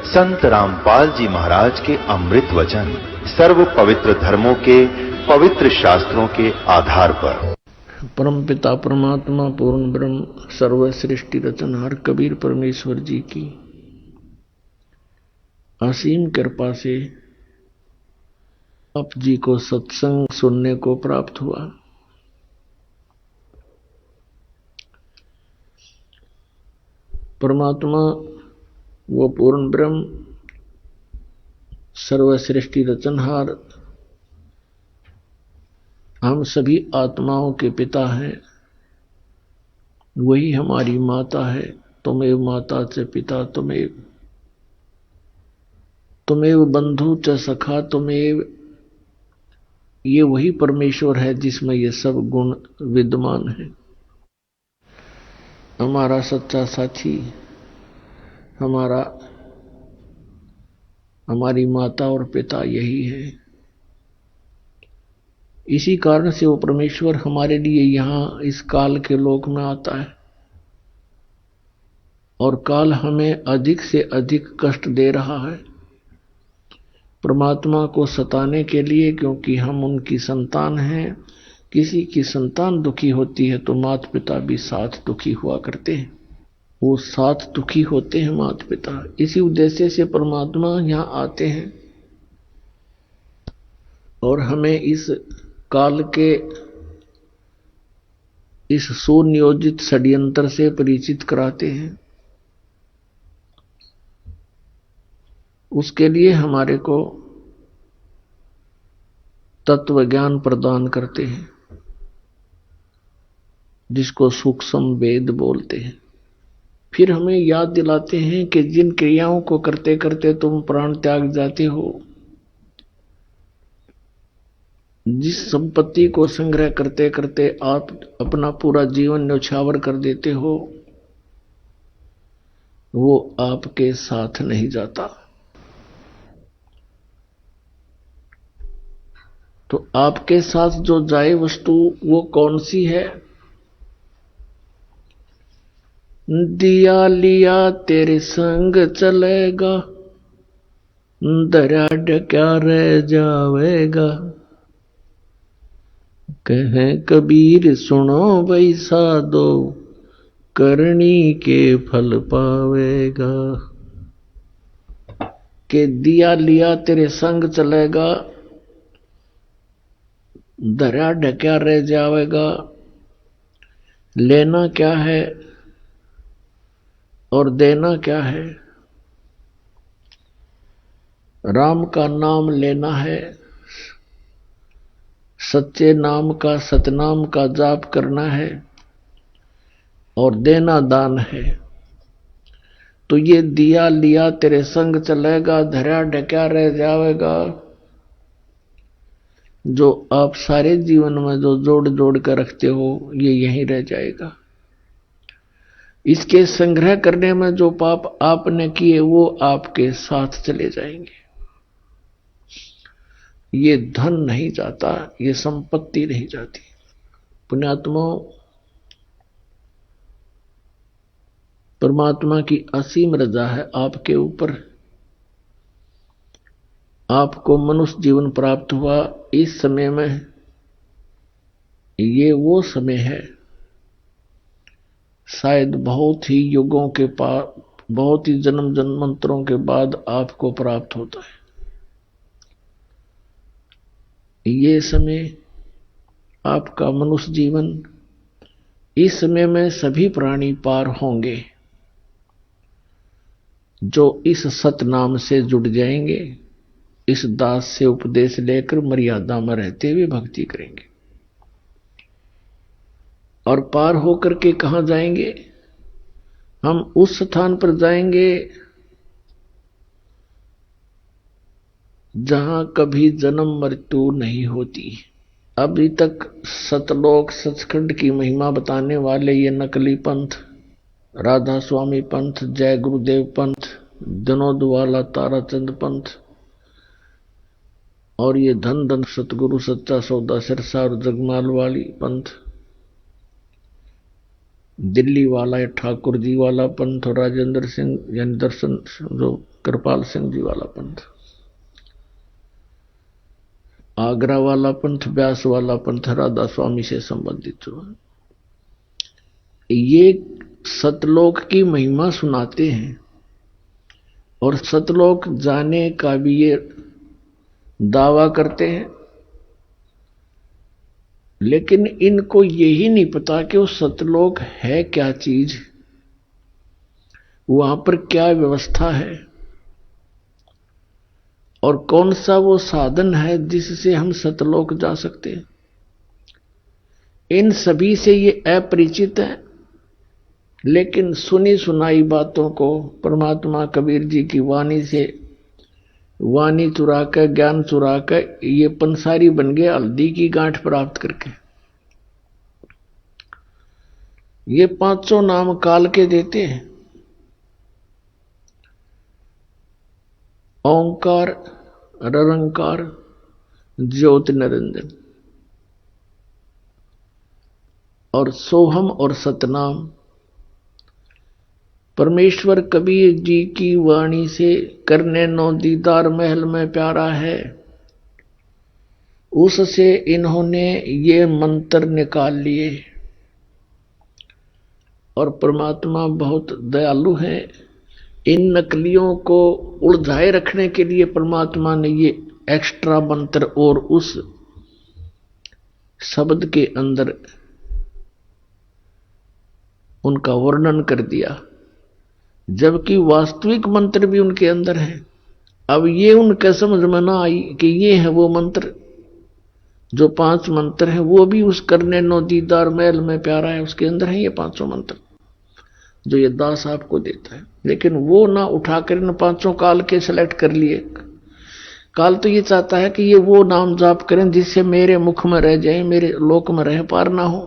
संत रामपाल जी महाराज के अमृत वचन सर्व पवित्र धर्मों के पवित्र शास्त्रों के आधार पर। परम पिता परमात्मा पूर्ण ब्रह्म सर्व सृष्टि रचनहार कबीर परमेश्वर जी की असीम कृपा से आप जी को सत्संग सुनने को प्राप्त हुआ। परमात्मा वो पूर्ण ब्रह्म सर्व सृष्टि रचनहार हम सभी आत्माओं के पिता हैं, वही हमारी माता है। तुमेव माता च पिता तुमेव बंधु च सखा तुमेव, ये वही परमेश्वर है जिसमें ये सब गुण विद्यमान है। हमारा सच्चा साथी हमारी माता और पिता यही है। इसी कारण से वो परमेश्वर हमारे लिए यहाँ इस काल के लोक में आता है और काल हमें अधिक से अधिक कष्ट दे रहा है परमात्मा को सताने के लिए, क्योंकि हम उनकी संतान हैं। किसी की संतान दुखी होती है तो माता पिता भी साथ दुखी हुआ करते हैं, वो साथ दुखी होते हैं माता पिता। इसी उद्देश्य से परमात्मा यहाँ आते हैं और हमें इस काल के इस सुनियोजित षड्यंत्र से परिचित कराते हैं। उसके लिए हमारे को तत्व ज्ञान प्रदान करते हैं, जिसको सूक्ष्म वेद बोलते हैं। फिर हमें याद दिलाते हैं कि जिन क्रियाओं को करते करते तुम प्राण त्याग जाते हो, जिस संपत्ति को संग्रह करते करते आप अपना पूरा जीवन न्यौछावर कर देते हो, वो आपके साथ नहीं जाता। तो आपके साथ जो जाए वस्तु वो कौन सी है? दिया लिया तेरे संग चलेगा, दरिया ढका रह जावेगा। कहे कबीर सुनो भाई साधो, करनी के फल पावेगा। के दिया लिया तेरे संग चलेगा, दरिया ढका रह जावेगा। लेना क्या है और देना क्या है? राम का नाम लेना है, सच्चे नाम का सतनाम का जाप करना है और देना दान है। तो ये दिया लिया तेरे संग चलेगा, दरिया ढका रह जावेगा, जो आप सारे जीवन में जो जोड़ जोड़ कर रखते हो ये यहीं रह जाएगा। इसके संग्रह करने में जो पाप आपने किए वो आपके साथ चले जाएंगे। ये धन नहीं जाता, ये संपत्ति नहीं जाती। पुण्यात्माओं, परमात्मा की असीम रजा है आपके ऊपर। आपको मनुष्य जीवन प्राप्त हुआ इस समय में, ये वो समय है शायद बहुत ही युगों के बाद, बहुत ही जन्म जन्मांतरों के बाद आपको प्राप्त होता है। ये समय आपका मनुष्य जीवन, इस समय में सभी प्राणी पार होंगे जो इस सतनाम से जुड़ जाएंगे, इस दास से उपदेश लेकर मर्यादा में रहते हुए भक्ति करेंगे। और पार होकर के कहां जाएंगे? हम उस स्थान पर जाएंगे जहां कभी जन्म मृत्यु नहीं होती। अभी तक सतलोक सचखंड की महिमा बताने वाले ये नकली पंथ, राधा स्वामी पंथ, जय गुरुदेव पंथ, विनोद वाला ताराचंद पंथ और ये धन धन सतगुरु सच्चा सौदा सिरसा और जगमाल वाली पंथ, दिल्ली वाला या ठाकुर जी वाला पंथ और राजेंद्र सिंह यानी दर्शन जो कृपाल सिंह जी वाला पंथ, आगरा वाला पंथ, व्यास वाला पंथ राधा स्वामी से संबंधित हुआ। ये सतलोक की महिमा सुनाते हैं और सतलोक जाने का भी ये दावा करते हैं, लेकिन इनको यही नहीं पता कि वो सतलोक है क्या चीज, वहां पर क्या व्यवस्था है और कौन सा वो साधन है जिससे हम सतलोक जा सकते हैं। इन सभी से ये अपरिचित है, लेकिन सुनी सुनाई बातों को परमात्मा कबीर जी की वाणी से वाणी चुरा कर, ज्ञान चुरा कर ये पंसारी बन गए हल्दी की गांठ प्राप्त करके। ये पांचों नाम काल के देते हैं, ओंकार, निरंकार, ज्योति निरंजन और सोहम और सतनाम। परमेश्वर कबीर जी की वाणी से करने नो दीदार महल में प्यारा है, उससे इन्होंने ये मंत्र निकाल लिए। और परमात्मा बहुत दयालु है, इन नकलियों को उलझाए रखने के लिए परमात्मा ने ये एक्स्ट्रा मंत्र और उस शब्द के अंदर उनका वर्णन कर दिया, जबकि वास्तविक मंत्र भी उनके अंदर है। अब ये उनके समझ में ना आई कि ये है वो मंत्र, जो 5 मंत्र हैं वो भी उस करने नो दीदार महल में प्यारा है उसके अंदर है ये 5 मंत्र जो ये दास आपको देता है। लेकिन वो ना उठाकर इन 5 काल के सेलेक्ट कर लिए। काल तो ये चाहता है कि ये वो नाम जाप करें जिससे मेरे मुख में रह जाए, मेरे लोक में रह पार ना हो,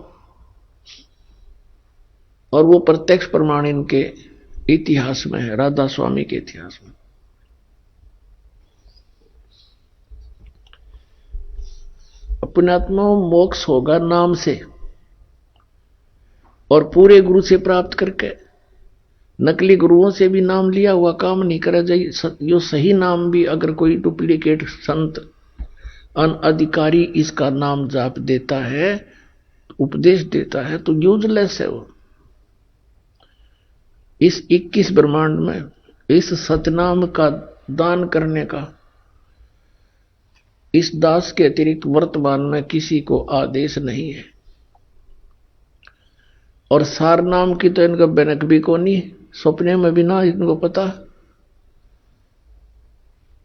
और वो प्रत्यक्ष प्रमाण इनके इतिहास में है, राधा स्वामी के इतिहास में। अपने आत्मा मोक्ष होगा नाम से और पूरे गुरु से प्राप्त करके। नकली गुरुओं से भी नाम लिया हुआ काम नहीं करा जाए। जो सही नाम भी अगर कोई डुप्लीकेट संत अनअधिकारी इसका नाम जाप देता है, उपदेश देता है, तो यूजलेस है वो। इस 21 ब्रह्मांड में इस सतनाम का दान करने का इस दास के अतिरिक्त वर्तमान में किसी को आदेश नहीं है। और सार नाम की तो इनका बनक भी को नहीं, सपने में भी ना इनको पता।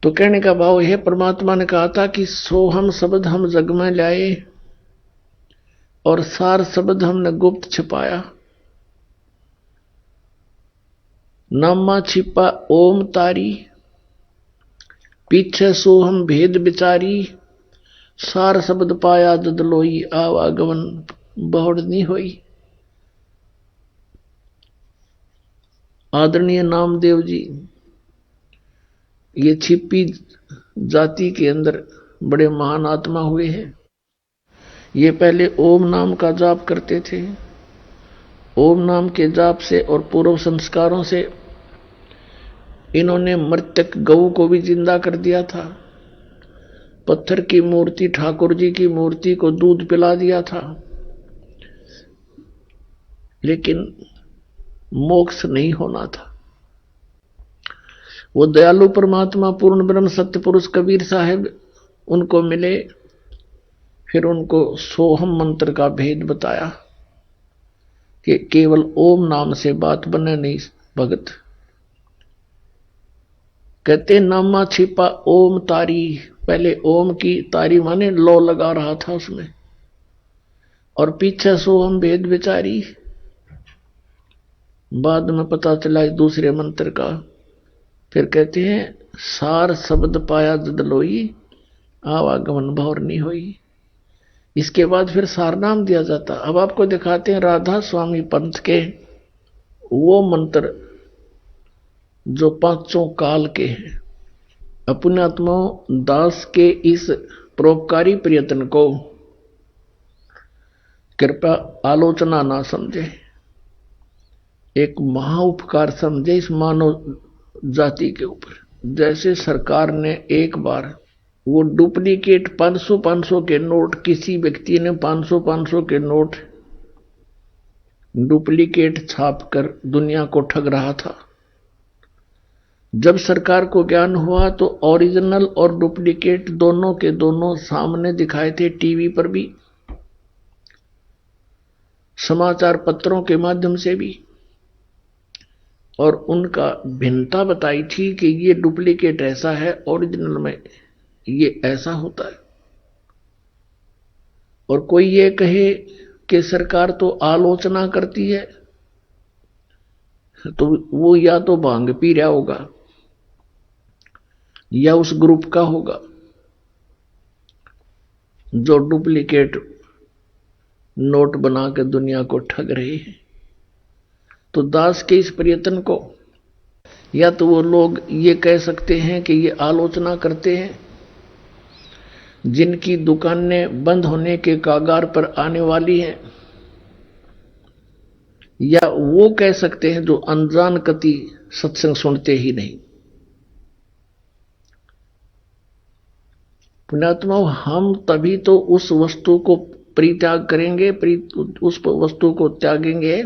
तो कहने का भाव है, परमात्मा ने कहा था कि सोहम शब्द हम जग में लाए और सार शब्द हमने गुप्त छिपाया। नामा छिपा ओम तारी, पीछे सोहम भेद बिचारी, सार शब्द पाया ददलोई, आवागमन बहुड़ नहीं होई। आदरणीय नामदेव जी ये छिपी जाति के अंदर बड़े महान आत्मा हुए हैं। ये पहले ओम नाम का जाप करते थे। ओम नाम के जाप से और पूर्व संस्कारों से इन्होंने मृतक गऊ को भी जिंदा कर दिया था। पत्थर की मूर्ति, ठाकुर जी की मूर्ति को दूध पिला दिया था, लेकिन मोक्ष नहीं होना था। वो दयालु परमात्मा पूर्ण ब्रह्म सत्य पुरुष कबीर साहब उनको मिले, फिर उनको सोहम मंत्र का भेद बताया कि केवल ओम नाम से बात बने नहीं भगत। कहते नामा छिपा ओम तारी, पहले ओम की तारी माने लो लगा रहा था उसमें, और पीछे सोहम भेद विचारी। बाद में पता चला दूसरे मंत्र का। फिर कहते हैं सार शब्द पाया ददलोई, आवागमन भौर नहीं हुई। इसके बाद फिर सार नाम दिया जाता। अब आपको दिखाते हैं राधा स्वामी पंथ के वो मंत्र जो 5 काल के हैं। अपने आत्मा दास के इस परोपकारी प्रयत्न को कृपया आलोचना ना समझे। एक महा उपकार समझे इस मानव जाति के ऊपर। जैसे सरकार ने एक बार वो डुप्लीकेट 500-500 के नोट, किसी व्यक्ति ने 500-500 के नोट डुप्लीकेट छापकर दुनिया को ठग रहा था। जब सरकार को ज्ञान हुआ तो ओरिजिनल और डुप्लीकेट दोनों के दोनों सामने दिखाए थे, टीवी पर भी, समाचार पत्रों के माध्यम से भी, और उनका भिन्नता बताई थी कि ये डुप्लीकेट ऐसा है, ओरिजिनल में ये ऐसा होता है। और कोई ये कहे कि सरकार तो आलोचना करती है, तो वो या तो भांग पी रहा होगा या उस ग्रुप का होगा जो डुप्लीकेट नोट बना के दुनिया को ठग रहे हैं। तो दास के इस प्रयत्न को या तो वो लोग ये कह सकते हैं कि ये आलोचना करते हैं जिनकी दुकानें बंद होने के कागार पर आने वाली हैं, या वो कह सकते हैं जो अनजान कति सत्संग सुनते ही नहीं। पुण्यात्मा, हम तभी तो उस वस्तु को परित्याग करेंगे, उस वस्तु को त्यागेंगे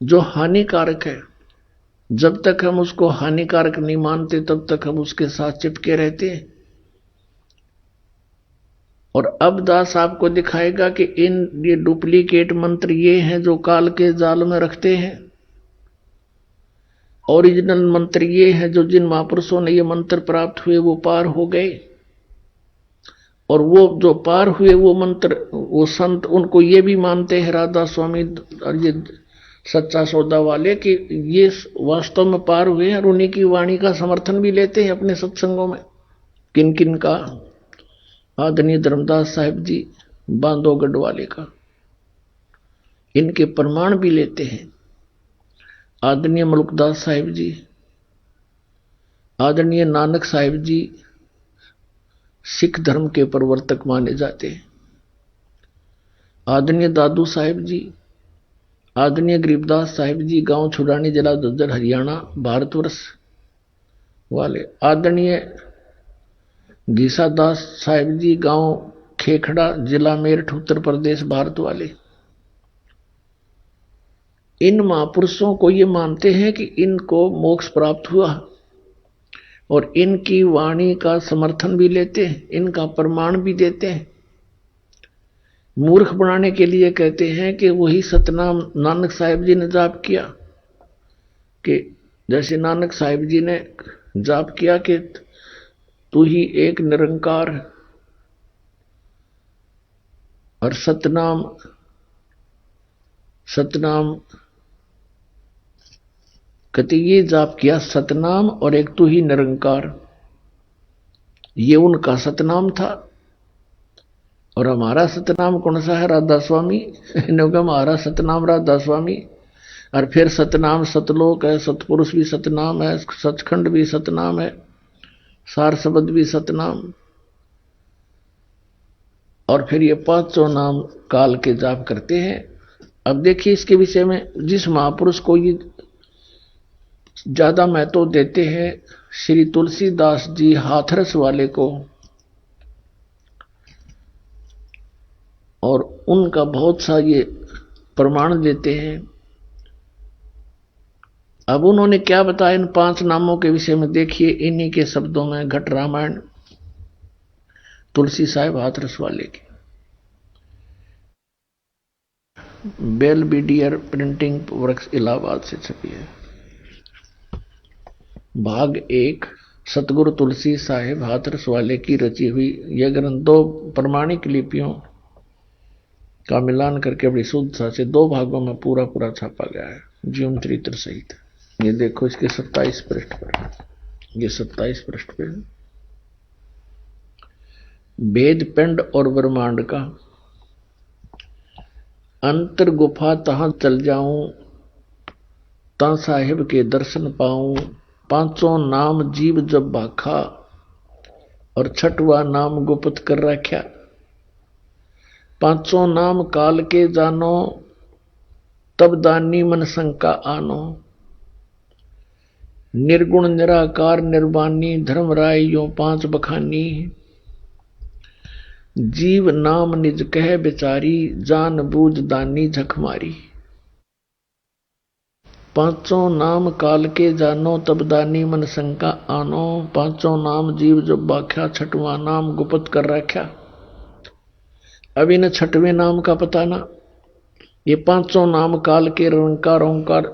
जो हानिकारक है। जब तक हम उसको हानिकारक नहीं मानते तब तक हम उसके साथ चिपके रहते हैं। और अब दास आपको दिखाएगा कि ये डुप्लीकेट मंत्र ये हैं जो काल के जाल में रखते हैं, ओरिजिनल मंत्र ये है जो जिन महापुरुषों ने ये मंत्र प्राप्त हुए वो पार हो गए। और वो जो पार हुए वो मंत्र, वो संत उनको ये भी मानते हैं, राधा स्वामी और ये सच्चा सौदा वाले, कि ये वास्तव में पार हुए हैं, और उन्हीं की वाणी का समर्थन भी लेते हैं अपने सत्संगों में। किन किन का? आदरणीय धर्मदास साहिब जी बांधवगढ़ वाले का, इनके प्रमाण भी लेते हैं। आदरणीय मलुकदास साहिब जी, आदरणीय नानक साहिब जी सिख धर्म के प्रवर्तक माने जाते हैं। आदरणीय दादू साहिब जी, आदरणीय गरीबदास साहिब जी गांव छुड़ानी, जिला झज्जर, हरियाणा, भारतवर्ष वाले। आदरणीय गीसादास साहिब जी गांव खेखड़ा, जिला मेरठ, उत्तर प्रदेश, भारत वाले। इन महापुरुषों को ये मानते हैं कि इनको मोक्ष प्राप्त हुआ, और इनकी वाणी का समर्थन भी लेते हैं, इनका प्रमाण भी देते हैं। मूर्ख बनाने के लिए कहते हैं कि वही सतनाम नानक साहिब जी ने जाप किया, कि जैसे नानक साहिब जी ने जाप किया कि तू ही एक निरंकार, और सतनाम कहते ये जाप किया, सतनाम और एक तू ही निरंकार, ये उनका सतनाम था। और हमारा सतनाम कौन सा है? राधा स्वामी। हमारा सतनाम राधा स्वामी। और फिर सतनाम सतलोक है, सतपुरुष भी सतनाम है, सचखंड भी सतनाम है, सार शब्द भी सतनाम, और फिर ये पांचों नाम काल के जाप करते हैं। अब देखिए इसके विषय में जिस महापुरुष को ये ज्यादा महत्व देते हैं, श्री तुलसीदास जी हाथरस वाले को, और उनका बहुत सा ये प्रमाण देते हैं। अब उन्होंने क्या बताया इन 5 नामों के विषय में, देखिए इन्हीं के शब्दों में, घट रामायण तुलसी साहिब हाथरस वाले की, बेलबीडियर प्रिंटिंग वर्क्स इलाहाबाद से छपी है। भाग 1 सतगुरु तुलसी साहिब हाथरस वाले की रची हुई यह ग्रंथ 2 प्रमाणिक लिपियों का मिलान करके बड़ी शुद्धता से 2 भागों में पूरा छापा गया है, जीवन चरित्र सहित। ये देखो इसके 27 पृष्ठ पर, ये 27 पृष्ठ पे वेद पिंड और ब्रह्मांड का अंतर गुफा तहां चल जाऊं, ता साहिब के दर्शन पाऊं। 5 नाम जीव जब भाखा, और 6वां नाम गुप्त कर रख्या। 5 नाम काल के जानो, तब दानी मन शंका आनो। निर्गुण निराकार निर्वाणी धर्मराय यो 5 बखानी। जीव नाम निज कह बिचारी जान बूझ दानी झक मारी। 5 नाम काल के जानो तब दानी मन शंका आनो। 5 नाम जीव जो बाख्या 6वां नाम गुप्त कर रखा। अब इन 6वें नाम का पता ना। ये 5 नाम काल के रंकार ओंकार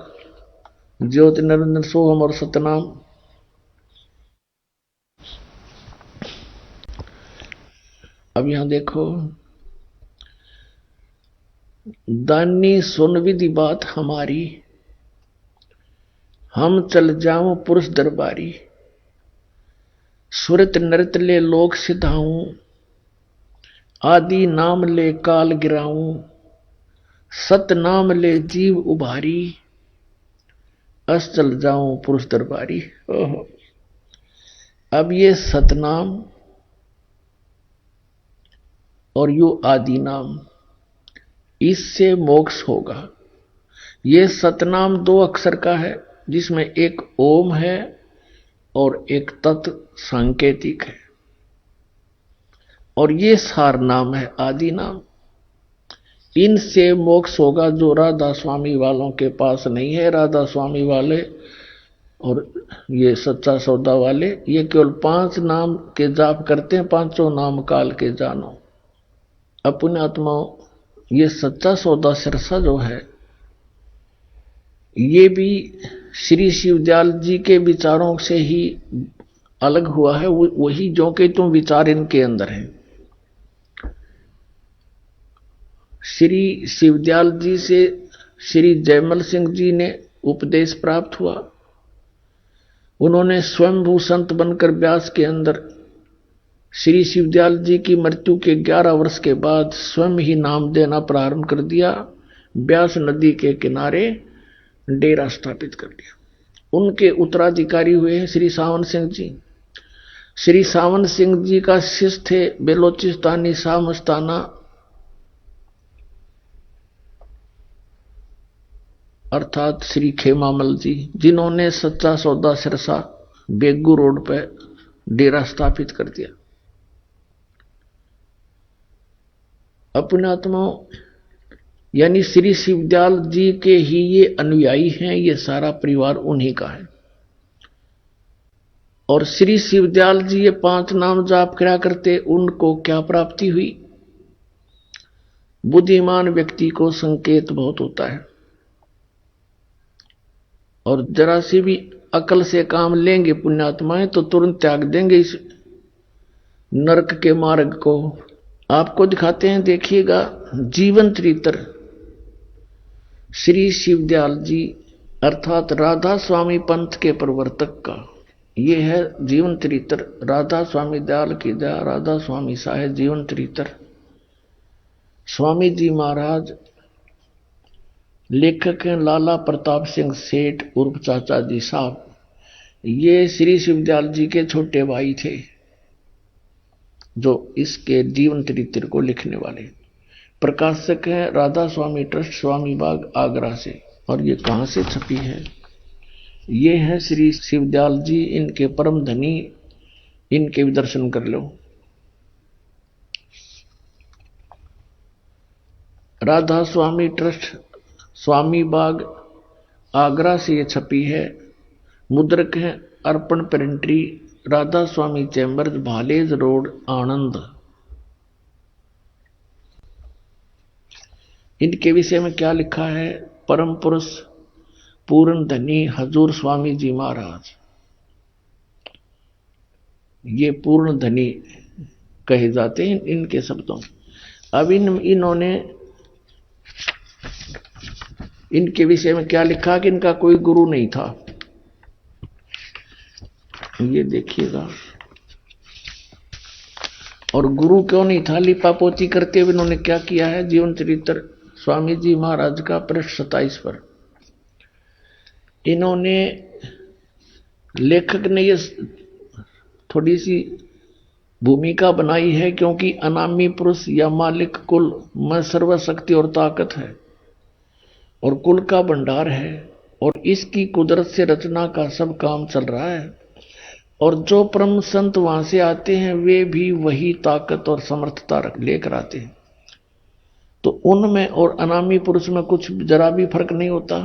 ज्योति निरंजन सोहम और सतनाम। अब यहां देखो, दानी सुन विधि बात हमारी हम चल जाऊं पुरुष दरबारी। सुरत नृत ले लोक सिधाऊं आदि नाम ले काल गिराऊं। सत नाम ले जीव उभारी अस चल जाऊं पुरुष दरबारी। अब ये सतनाम और यो आदि नाम, इससे मोक्ष होगा। ये सतनाम 2 अक्षर का है जिसमें एक ओम है और एक तत् सांकेतिक है, और ये सार नाम है आदि नाम। इनसे मोक्ष होगा जो राधा स्वामी वालों के पास नहीं है। राधा स्वामी वाले और ये सच्चा सौदा वाले ये केवल 5 नाम के जाप करते हैं। 5 नाम काल के जानो। अपने आत्माओं, ये सच्चा सौदा सिरसा जो है ये भी श्री शिवदयाल जी के विचारों से ही अलग हुआ है। वही जो कि तुम विचार इनके अंदर है। श्री शिवदयाल जी से श्री जयमल सिंह जी ने उपदेश प्राप्त हुआ। उन्होंने स्वयंभू संत बनकर व्यास के अंदर श्री शिवदयाल जी की मृत्यु के 11 वर्ष के बाद स्वयं ही नाम देना प्रारंभ कर दिया। व्यास नदी के किनारे डेरा स्थापित कर दिया। उनके उत्तराधिकारी हुए हैं श्री सावन सिंह जी। श्री सावन सिंह जी का शिष्य थे बेलोचिस्तानी शाह मस्ताना, अर्थात श्री खेमामल जी, जिन्होंने सच्चा सौदा सिरसा बेगू रोड पर डेरा स्थापित कर दिया। अपने आत्माओं, यानी श्री शिवदयाल जी के ही ये अनुयायी हैं। ये सारा परिवार उन्हीं का है। और श्री शिवदयाल जी ये 5 नाम जाप करा करते, उनको क्या प्राप्ति हुई? बुद्धिमान व्यक्ति को संकेत बहुत होता है, और जरा सी भी अकल से काम लेंगे पुण्यात्माएं तो तुरंत त्याग देंगे इस नरक के मार्ग को। आपको दिखाते हैं, देखिएगा जीवन चरित्र श्री शिवदयाल जी अर्थात राधा स्वामी पंथ के प्रवर्तक का। ये है जीवन चरित्र राधा स्वामी दयाल की दया, राधा स्वामी साहेब जीवन चरित्र। स्वामी जी महाराज लेखक हैं लाला प्रताप सिंह सेठ उर्फ चाचा जी साहब। ये श्री शिवदयाल जी के छोटे भाई थे जो इसके जीवन चरित्र को लिखने वाले। प्रकाशक है राधा स्वामी ट्रस्ट, स्वामी बाग, आगरा से। और ये कहां से छपी है? ये है श्री शिवदयाल जी, इनके परम धनी, इनके भी दर्शन कर लो। राधा स्वामी ट्रस्ट, स्वामी बाग, आगरा से ये छपी है। मुद्रक है अर्पण प्रिंटरी, राधा स्वामी चैम्बर्स, भालेज रोड, आनंद। इनके विषय में क्या लिखा है? परम पुरुष पूर्ण धनी हजूर स्वामी जी महाराज, ये पूर्ण धनी कहे जाते हैं इनके शब्दों। अब इन्होंने इनके विषय में क्या लिखा कि इनका कोई गुरु नहीं था। ये देखिएगा, और गुरु क्यों नहीं था? लिपापोती करते हुए इन्होंने क्या किया है? जीवन चरित्र स्वामी जी महाराज का पृष्ठ 27 पर इन्होंने, लेखक ने ये थोड़ी सी भूमिका बनाई है, क्योंकि अनामी पुरुष या मालिक कुल में सर्वशक्ति और ताकत है, और कुल का भंडार है और इसकी कुदरत से रचना का सब काम चल रहा है। और जो परम संत वहां से आते हैं वे भी वही ताकत और समर्थता लेकर आते हैं। तो उनमें और अनामी पुरुष में कुछ जरा भी फर्क नहीं होता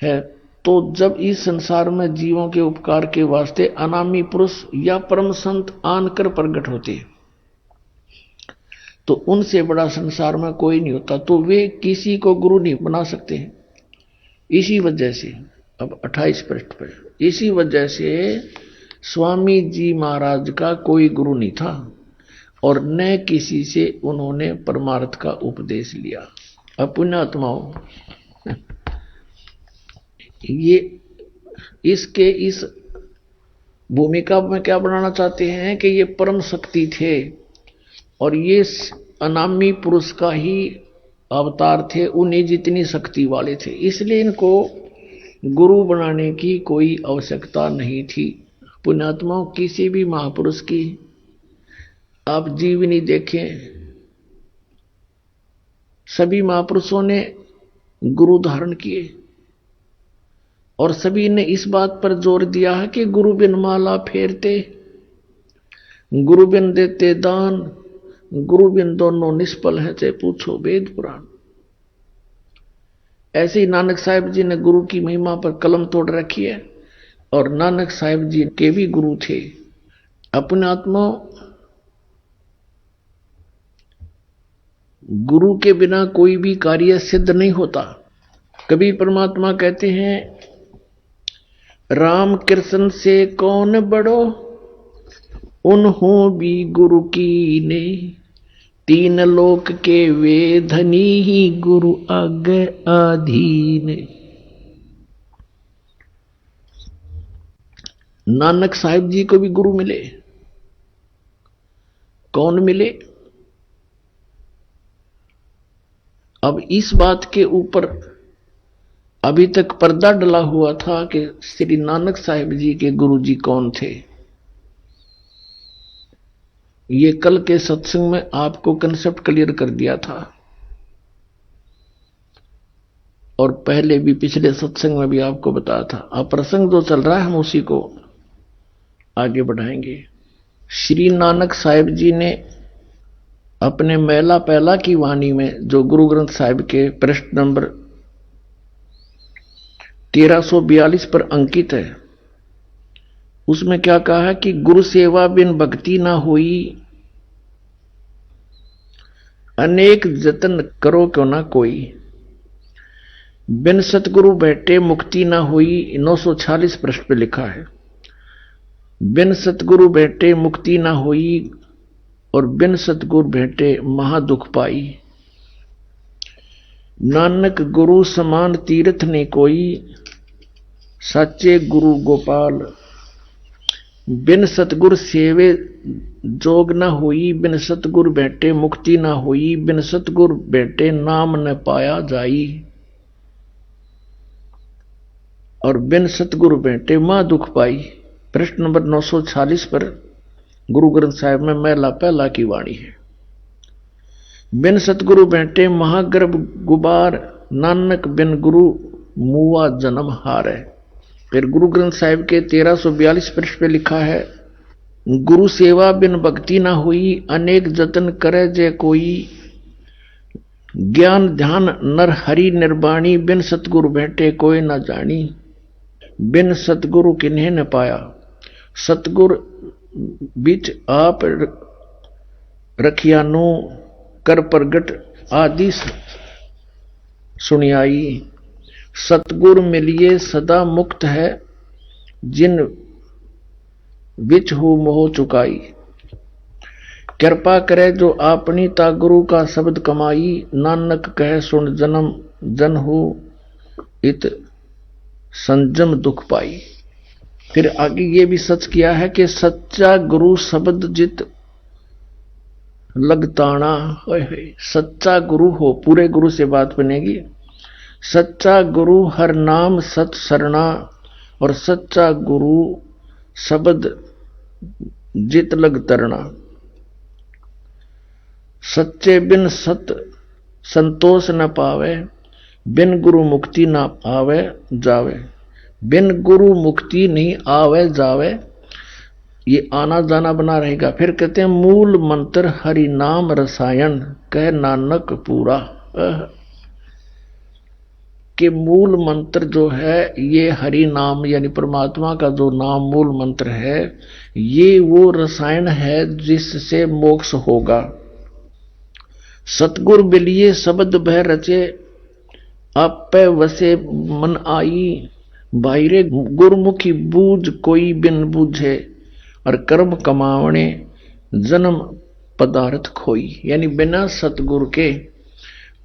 है। तो जब इस संसार में जीवों के उपकार के वास्ते अनामी पुरुष या परम संत आनकर प्रकट होते हैं तो उनसे बड़ा संसार में कोई नहीं होता, तो वे किसी को गुरु नहीं बना सकते हैं। इसी वजह से अब 28 पृष्ठ पर, इसी वजह से स्वामी जी महाराज का कोई गुरु नहीं था और न किसी से उन्होंने परमार्थ का उपदेश लिया। अब पुण्यात्माओं, ये इसके इस भूमिका में क्या बनाना चाहते हैं कि ये परम शक्ति थे और ये अनामी पुरुष का ही अवतार थे, उन्हीं जितनी शक्ति वाले थे, इसलिए इनको गुरु बनाने की कोई आवश्यकता नहीं थी। पुण्यात्माओं, किसी भी महापुरुष की आप जीवनी देखें, सभी महापुरुषों ने गुरु धारण किए और सभी ने इस बात पर जोर दिया है कि गुरु बिन माला फेरते, गुरु बिन देते दान, गुरु बिन दोनों निष्फल है, चाहे पूछो वेद पुराण। ऐसे ही नानक साहिब जी ने गुरु की महिमा पर कलम तोड़ रखी है और नानक साहिब जी के भी गुरु थे। अपने आत्मा गुरु के बिना कोई भी कार्य सिद्ध नहीं होता। कभी परमात्मा कहते हैं, राम कृष्ण से कौन बड़ो, उन्हों भी गुरु की ने, तीन लोक के वे धनी ही गुरु आगे आधीन। नानक साहिब जी को भी गुरु मिले। कौन मिले? अब इस बात के ऊपर अभी तक पर्दा डला हुआ था कि श्री नानक साहिब जी के गुरु जी कौन थे। ये कल के सत्संग में आपको कंसेप्ट क्लियर कर दिया था और पहले भी पिछले सत्संग में भी आपको बताया था। अब प्रसंग जो चल रहा है हम उसी को आगे बढ़ाएंगे। श्री नानक साहिब जी ने अपने मेला पहला की वाणी में, जो गुरु ग्रंथ साहिब के पृष्ठ नंबर 1342 पर अंकित है, उसमें क्या कहा है कि गुरु सेवा बिन भक्ति ना हुई, अनेक जतन करो क्यों ना कोई, बिन सतगुरु बैठे मुक्ति ना हुई। 946 पृष्ठ पे लिखा है, बिन सतगुरु बैठे मुक्ति ना हुई और बिन सतगुरु भेंटे महा दुख पाई। नानक गुरु समान तीर्थ ने कोई, सच्चे गुरु गोपाल। बिन सतगुर सेवे जोग न हुई, बिन सतगुर भेंटे मुक्ति न हुई, बिन सतगुर भेंटे नाम न पाया जाई, और बिन सतगुरु भेंटे महा दुख पाई। पृष्ठ नंबर 946 पर गुरु ग्रंथ साहिब में मेला पहला की वाणी है। बिन सतगुरु बैठे महागर्भ गुबार, नानक बिन गुरु मुआ जन्म हार है। फिर गुरु ग्रंथ साहिब के 1342 पृष्ठ पे लिखा है, गुरु सेवा बिन भक्ति ना हुई, अनेक जतन करे जे कोई, ज्ञान ध्यान नर हरि निर्वाणी, बिन सतगुरु बैठे कोई न जानी, बिन सतगुरु किन्हें न पाया। सतगुरु बिच आप रखियानो, कर प्रगट आदि सुनियाई। सतगुरु मिलिए सदा मुक्त है, जिन विच हो मोह चुकाई। कृपा करे जो आपनी ता गुरु का शब्द कमाई, नानक कहे सुन जन्म जन हो, इत संजम दुख पाई। फिर आगे ये भी सच किया है कि सच्चा गुरु शब्द जित लगताना। सच्चा गुरु हो, पूरे गुरु से बात बनेगी। सच्चा गुरु हर नाम सत सरना, और सच्चा गुरु शब्द जित लग तरना। सच्चे बिन सत संतोष न पावे, बिन गुरु मुक्ति ना आवे जावे, बिन गुरु मुक्ति नहीं आवे जावे, ये आना जाना बना रहेगा। फिर कहते हैं मूल मंत्र हरि नाम रसायन कह नानक पूरा, कि मूल मंत्र जो है ये हरि नाम यानी परमात्मा का जो नाम मूल मंत्र है, ये वो रसायन है जिससे मोक्ष होगा। सतगुर बिलिए शब्द बह रचे, आपे वसे मन आई, बाहरे गुरमुखी बूझ कोई बिन बूझे, और कर्म कमावने जन्म पदार्थ खोई। यानी बिना सतगुरु के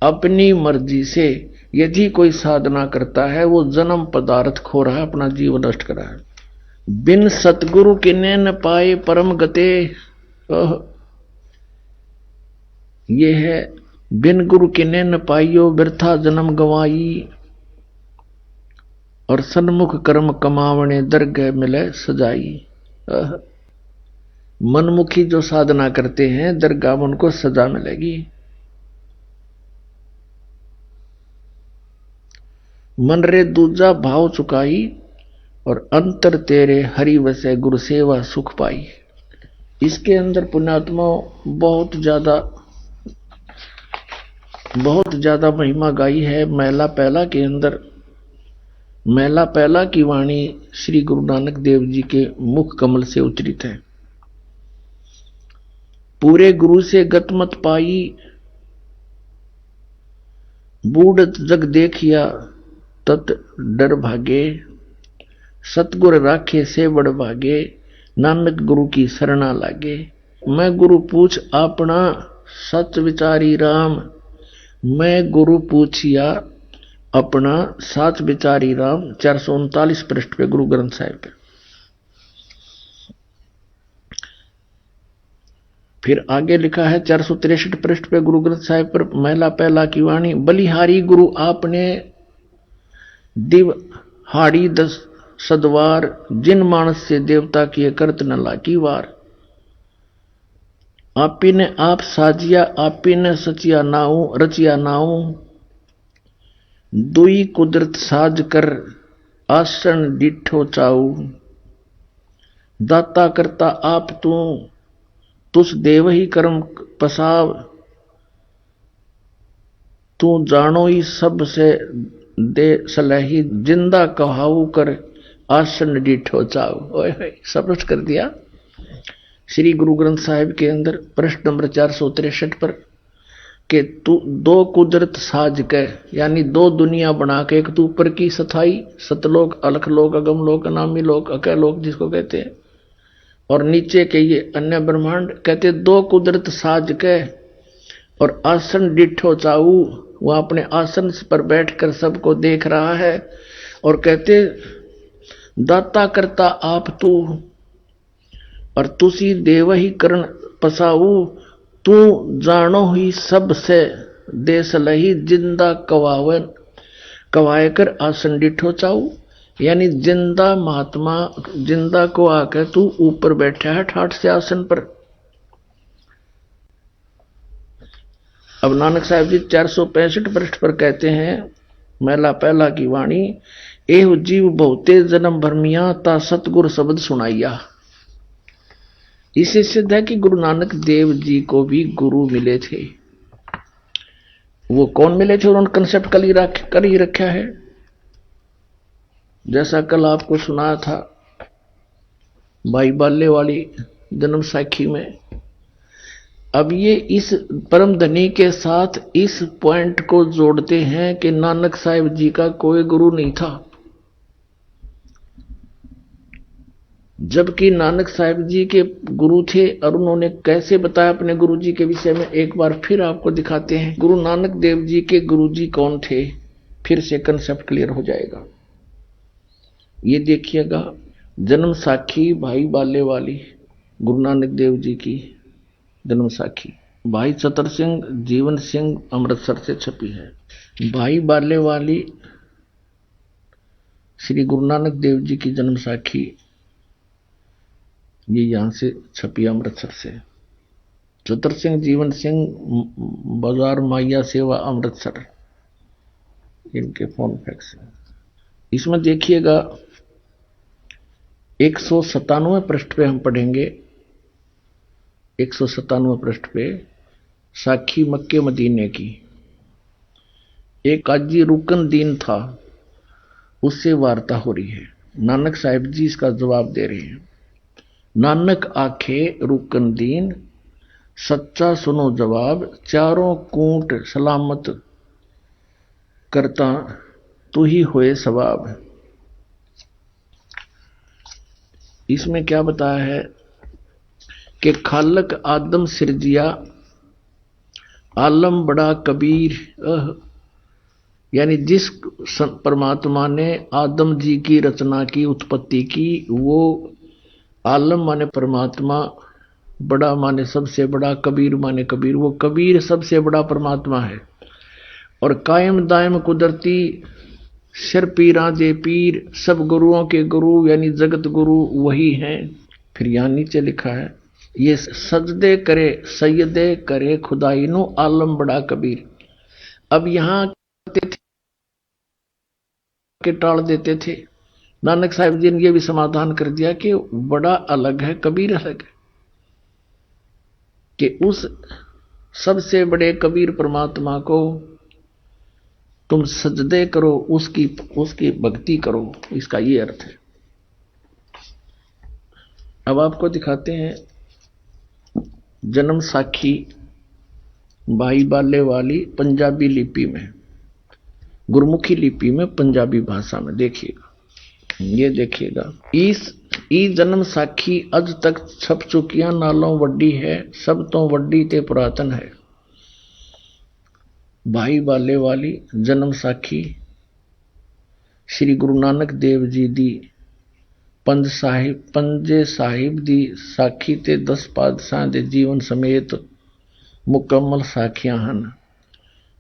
अपनी मर्जी से यदि कोई साधना करता है वो जन्म पदार्थ खो रहा है, अपना जीवन नष्ट कर रहा है। बिन सतगुरु किन्ने न पाए परम गते, ये है बिन गुरु किन्ने न पाइयो व्यर्था जन्म गवाई, और सन्मुख कर्म कमावने दरगह मिले सजाई। मनमुखी जो साधना करते हैं दरगाह में उनको सजा मिलेगी। मन रे दूजा भाव चुकाई, और अंतर तेरे हरि वसे गुरु सेवा सुख पाई। इसके अंदर पुण्यात्मा बहुत ज्यादा महिमा गाई है। महला पहला के अंदर, महला पहला की वाणी श्री गुरु नानक देव जी के मुख कमल से उच्चरित है। पूरे गुरु से गत मत पाई, बूढ़त जग देखिया तत डर भागे, सतगुर राखे से बड़ भागे, नानक गुरु की शरणा लागे। मैं गुरु पूछ अपना सच विचारी राम, मैं गुरु पूछिया अपना साच विचारी राम। 439 पृष्ठ पे गुरु ग्रंथ साहिब पे। फिर आगे लिखा है 463 पृष्ठ पे गुरु ग्रंथ साहिब पर महला पहला की वाणी, बलिहारी गुरु आपने दिव हाड़ी 10 सदवार, जिन मानस से देवता किए करत न लागी वार। आपी ने आप साजिया, आपी ने सचिया नाऊ रचिया नाऊ, दुई कुदरत साज कर आसन डिठो चाऊ। दाता करता आप तू, तुस देव ही कर्म पसाव, तू जानो ही सब से दे सलही, जिंदा कहाऊ कर आसन डिठो चाऊ। ओए सब कुछ कर दिया। श्री गुरु ग्रंथ साहिब के अंदर प्रश्न नंबर 463 पर कि तू दो कुदरत साज के, यानी दो दुनिया बना के, एक तू ऊपर की सथाई सतलोक अलख लोक अगम लोक अनामी लोक अकय लोक जिसको कहते हैं, और नीचे के ये अन्य ब्रह्मांड। कहते दो कुदरत साज के और आसन डिठो चाऊ, वह अपने आसन पर बैठकर सबको देख रहा है। और कहते दाता करता आप तू, और तुसी देव ही करण पसाऊ, तू जानो ही सब से देश लही, जिंदा कवाए कर आसन डिठो चाऊ। यानी जिंदा महात्मा जिंदा को आकर तू ऊपर बैठा है ठाठ से आसन पर। अब नानक साहब जी 465 पृष्ठ पर कहते हैं महला पहला की वाणी, एह जीव बहुते जन्म भरमिया ता सतगुर शब्द सुनाइया। इससे सिद्ध है कि गुरु नानक देव जी को भी गुरु मिले थे। वो कौन मिले थे, उन्होंने कंसेप्ट कर ही रखा है। जैसा कल आपको सुनाया था भाई बाले वाली जन्म साखी में। अब ये इस परम धनी के साथ इस पॉइंट को जोड़ते हैं कि नानक साहिब जी का कोई गुरु नहीं था, जबकि नानक साहिब जी के गुरु थे। और उन्होंने कैसे बताया अपने गुरु जी के विषय में, एक बार फिर आपको दिखाते हैं। गुरु नानक देव जी के गुरु जी कौन थे, फिर से कंसेप्ट क्लियर हो जाएगा। ये देखिएगा जन्म साखी भाई बाले वाली गुरु नानक देव जी की जन्म साखी, भाई चतर सिंह जीवन सिंह अमृतसर से छपी है। भाई बाले वाली श्री गुरु नानक देव जी की जन्म साखी, ये यहां से छपी अमृतसर से। चतर सिंह जीवन सिंह बाजार माइया सेवा अमृतसर। इनके फोन फैक्स। इसमें देखिएगा 197 पृष्ठ पे हम पढ़ेंगे। 197 पृष्ठ पे साखी मक्के मदीने की। एक काजी रुकन दीन था, उससे वार्ता हो रही है। नानक साहिब जी इसका जवाब दे रहे हैं। नानक आखे रुकन दीन, सच्चा सुनो जवाब, चारों कूट सलामत करता तू ही होए सवाब। इसमें क्या बताया है कि खालक आदम सिरजिया, आलम बड़ा कबीर। यानी जिस परमात्मा ने आदम जी की रचना की, उत्पत्ति की, वो आलम माने परमात्मा, बड़ा माने सबसे बड़ा, कबीर माने कबीर, वो कबीर सबसे बड़ा परमात्मा है। और कायम दायम कुदरती, सिर पीरा दे पीर, सब गुरुओं के गुरु यानी जगत गुरु वही हैं। फिर यहां नीचे लिखा है, ये सजदे करे सैयदे करे खुदाई नो, आलम बड़ा कबीर। अब यहां के टाल देते थे, नानक साहिब जी ने यह भी समाधान कर दिया कि बड़ा अलग है, कबीर अलग है। कि उस सबसे बड़े कबीर परमात्मा को तुम सजदे करो, उसकी भक्ति करो, इसका ये अर्थ है। अब आपको दिखाते हैं जन्म साखी भाई बाले वाली पंजाबी लिपि में, गुरमुखी लिपि में, पंजाबी भाषा में। देखिएगा, ये देखिएगा। ई जन्म साखी अज तक छप चुकियां नालों वड्डी है, सब तो वड्डी ते पुरातन है। भाई बाले वाली जन्म साखी श्री गुरु नानक देव जी दी पंजे साहिब दी साखी ते 10 पातशाह दे जीवन समेत मुकम्मल साखियां हन।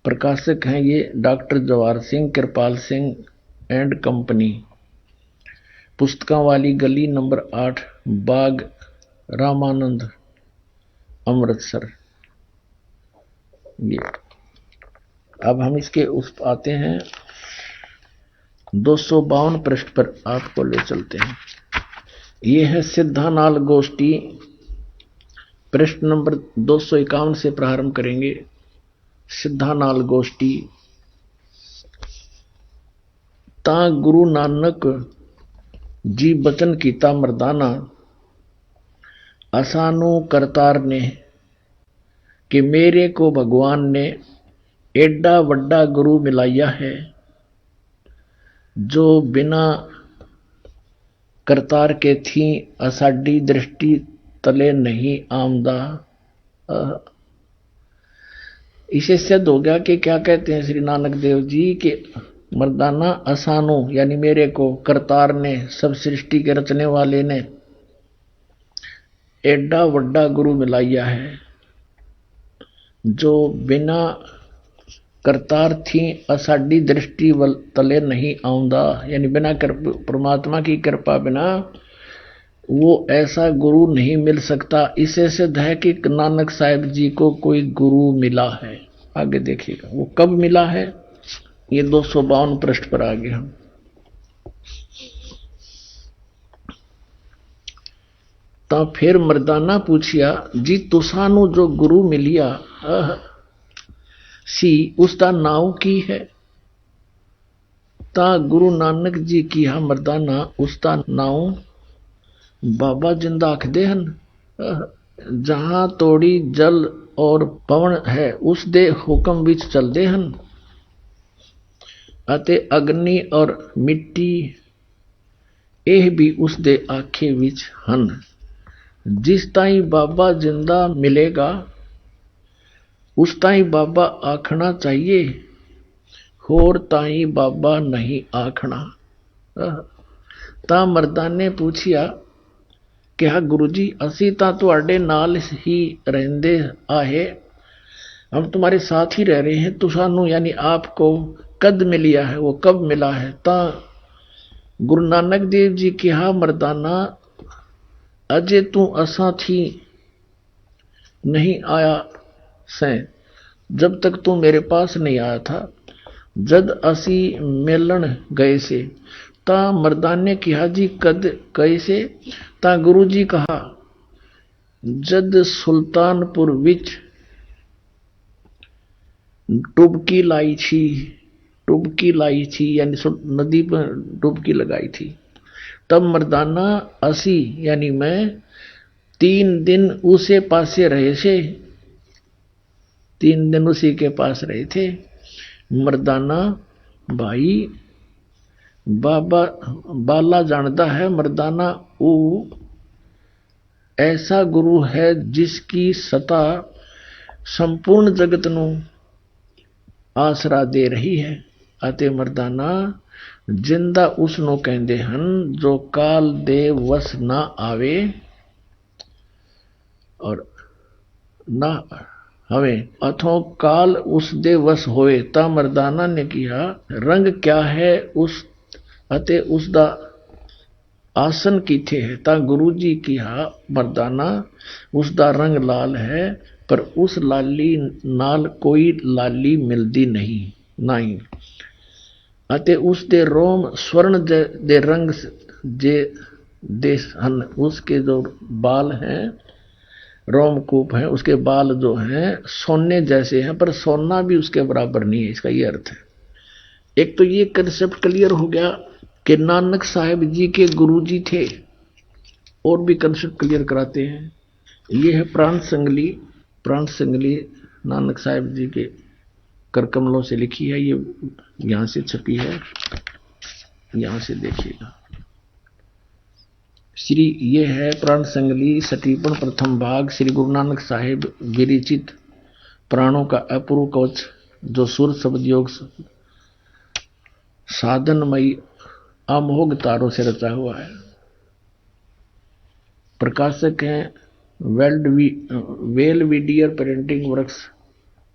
प्रकाशक हैं ये doctor Jawahar Singh, Kripal Singh and company, पुस्तकों वाली गली नंबर 8, बाग रामानंद, अमृतसर। ये अब हम इसके उस आते हैं 252 पृष्ठ पर आपको ले चलते हैं। ये है सिद्धानाल गोष्ठी, पृष्ठ नंबर 251 से प्रारंभ करेंगे। सिद्धानाल गोष्ठी। ता गुरु नानक जी बचन कीता मर्दाना, असानू करतार ने, कि मेरे को भगवान ने एडा वड्डा गुरु मिलाया है, जो बिना करतार के थी असाडी दृष्टि तले नहीं आमदा। इसे सिद्ध हो गया कि क्या कहते हैं श्री नानक देव जी के मर्दाना असानो यानी मेरे को करतार ने, सब सृष्टि के रचने वाले ने एडा वड्डा गुरु मिलाया है, जो बिना करतार थी असाडी दृष्टि तले नहीं आउंदा। यानी बिना परमात्मा की कृपा बिना वो ऐसा गुरु नहीं मिल सकता। इसे सिद्ध है कि नानक साहिब जी को कोई गुरु मिला है। आगे देखिएगा वो कब मिला है, ये 252 पृष्ठ पर आगे हम। तो फिर मर्दाना पूछिया जी तुसानू जो गुरु मिलिया सी उसका नाव की है। ता गुरु नानक जी की हा मर्दाना उसका नाव बाबा जिंदा आखदे हन। जहां तोड़ी जल और पवन है उस दे हुक्म विच चलदे हन, अते अग्नि और मिट्टी एह भी उस दे आखे विच हन। जिस ताई बाबा जिंदा मिलेगा उस ताई बाबा आखना चाहिए, होर ताई बाबा नहीं आखना। ता मर्दाने ने पूछिया कि हा गुरु जी असी ता तुहाडे नाल ही रहंदे आहे, हम तुम्हारे साथ ही रह रहे हैं, तो सानू यानी आपको कद मिलिया है, वो कब मिला है। ता गुरु नानक देव जी की हा मर्दाना अजे तू असा थी नहीं आया से, जब तक तू मेरे पास नहीं आया था जद असी मेलन गए से ता मर्दाने किहा जी कद कैसे ता गुरु जी कहा जद सुल्तानपुर विच डुबकी लाई थी यानी नदी पर डुबकी लगाई थी। तब मर्दाना असी यानी मैं 3 दिन उसे पासे रहे से 3 दिन उसी के पास रहे थे। मर्दाना भाई बाबा बाला जानता है मर्दाना वो ऐसा गुरु है जिसकी सता संपूर्ण जगत नु आसरा दे रही है। अते मर्दाना जिंदा उसनो कहते हन जो काल दे वस ना आवे और ना हवे अथो काल उस दे वस होए। ता मर्दाना ने किया रंग क्या है उस अते उसदा आसन कीथे है। ता गुरु जी किया मर्दाना उसदा रंग लाल है पर उस लाली नाल कोई लाली मिलदी नहीं अते उस दे रोम स्वर्ण दे रंग जे देश हन। उसके जो बाल हैं रोमकूप हैं उसके बाल जो हैं सोने जैसे हैं पर सोना भी उसके बराबर नहीं है। इसका ये अर्थ है। एक तो ये कंसेप्ट क्लियर हो गया कि नानक साहिब जी के गुरु जी थे। और भी कंसेप्ट क्लियर कराते हैं। ये है प्राण संगली नानक साहिब जी के करकमलों से लिखी है। ये यहां से छपी है, यहां से देखिएगा। श्री ये है प्राण संगली सटीपन प्रथम भाग श्री गुरु नानक साहिब विरचित प्राणों का अपूर्व कवच जो सुर शब्द योग साधनमयी अमोघ तारों से रचा हुआ है। प्रकाशक हैं Belvedere printing works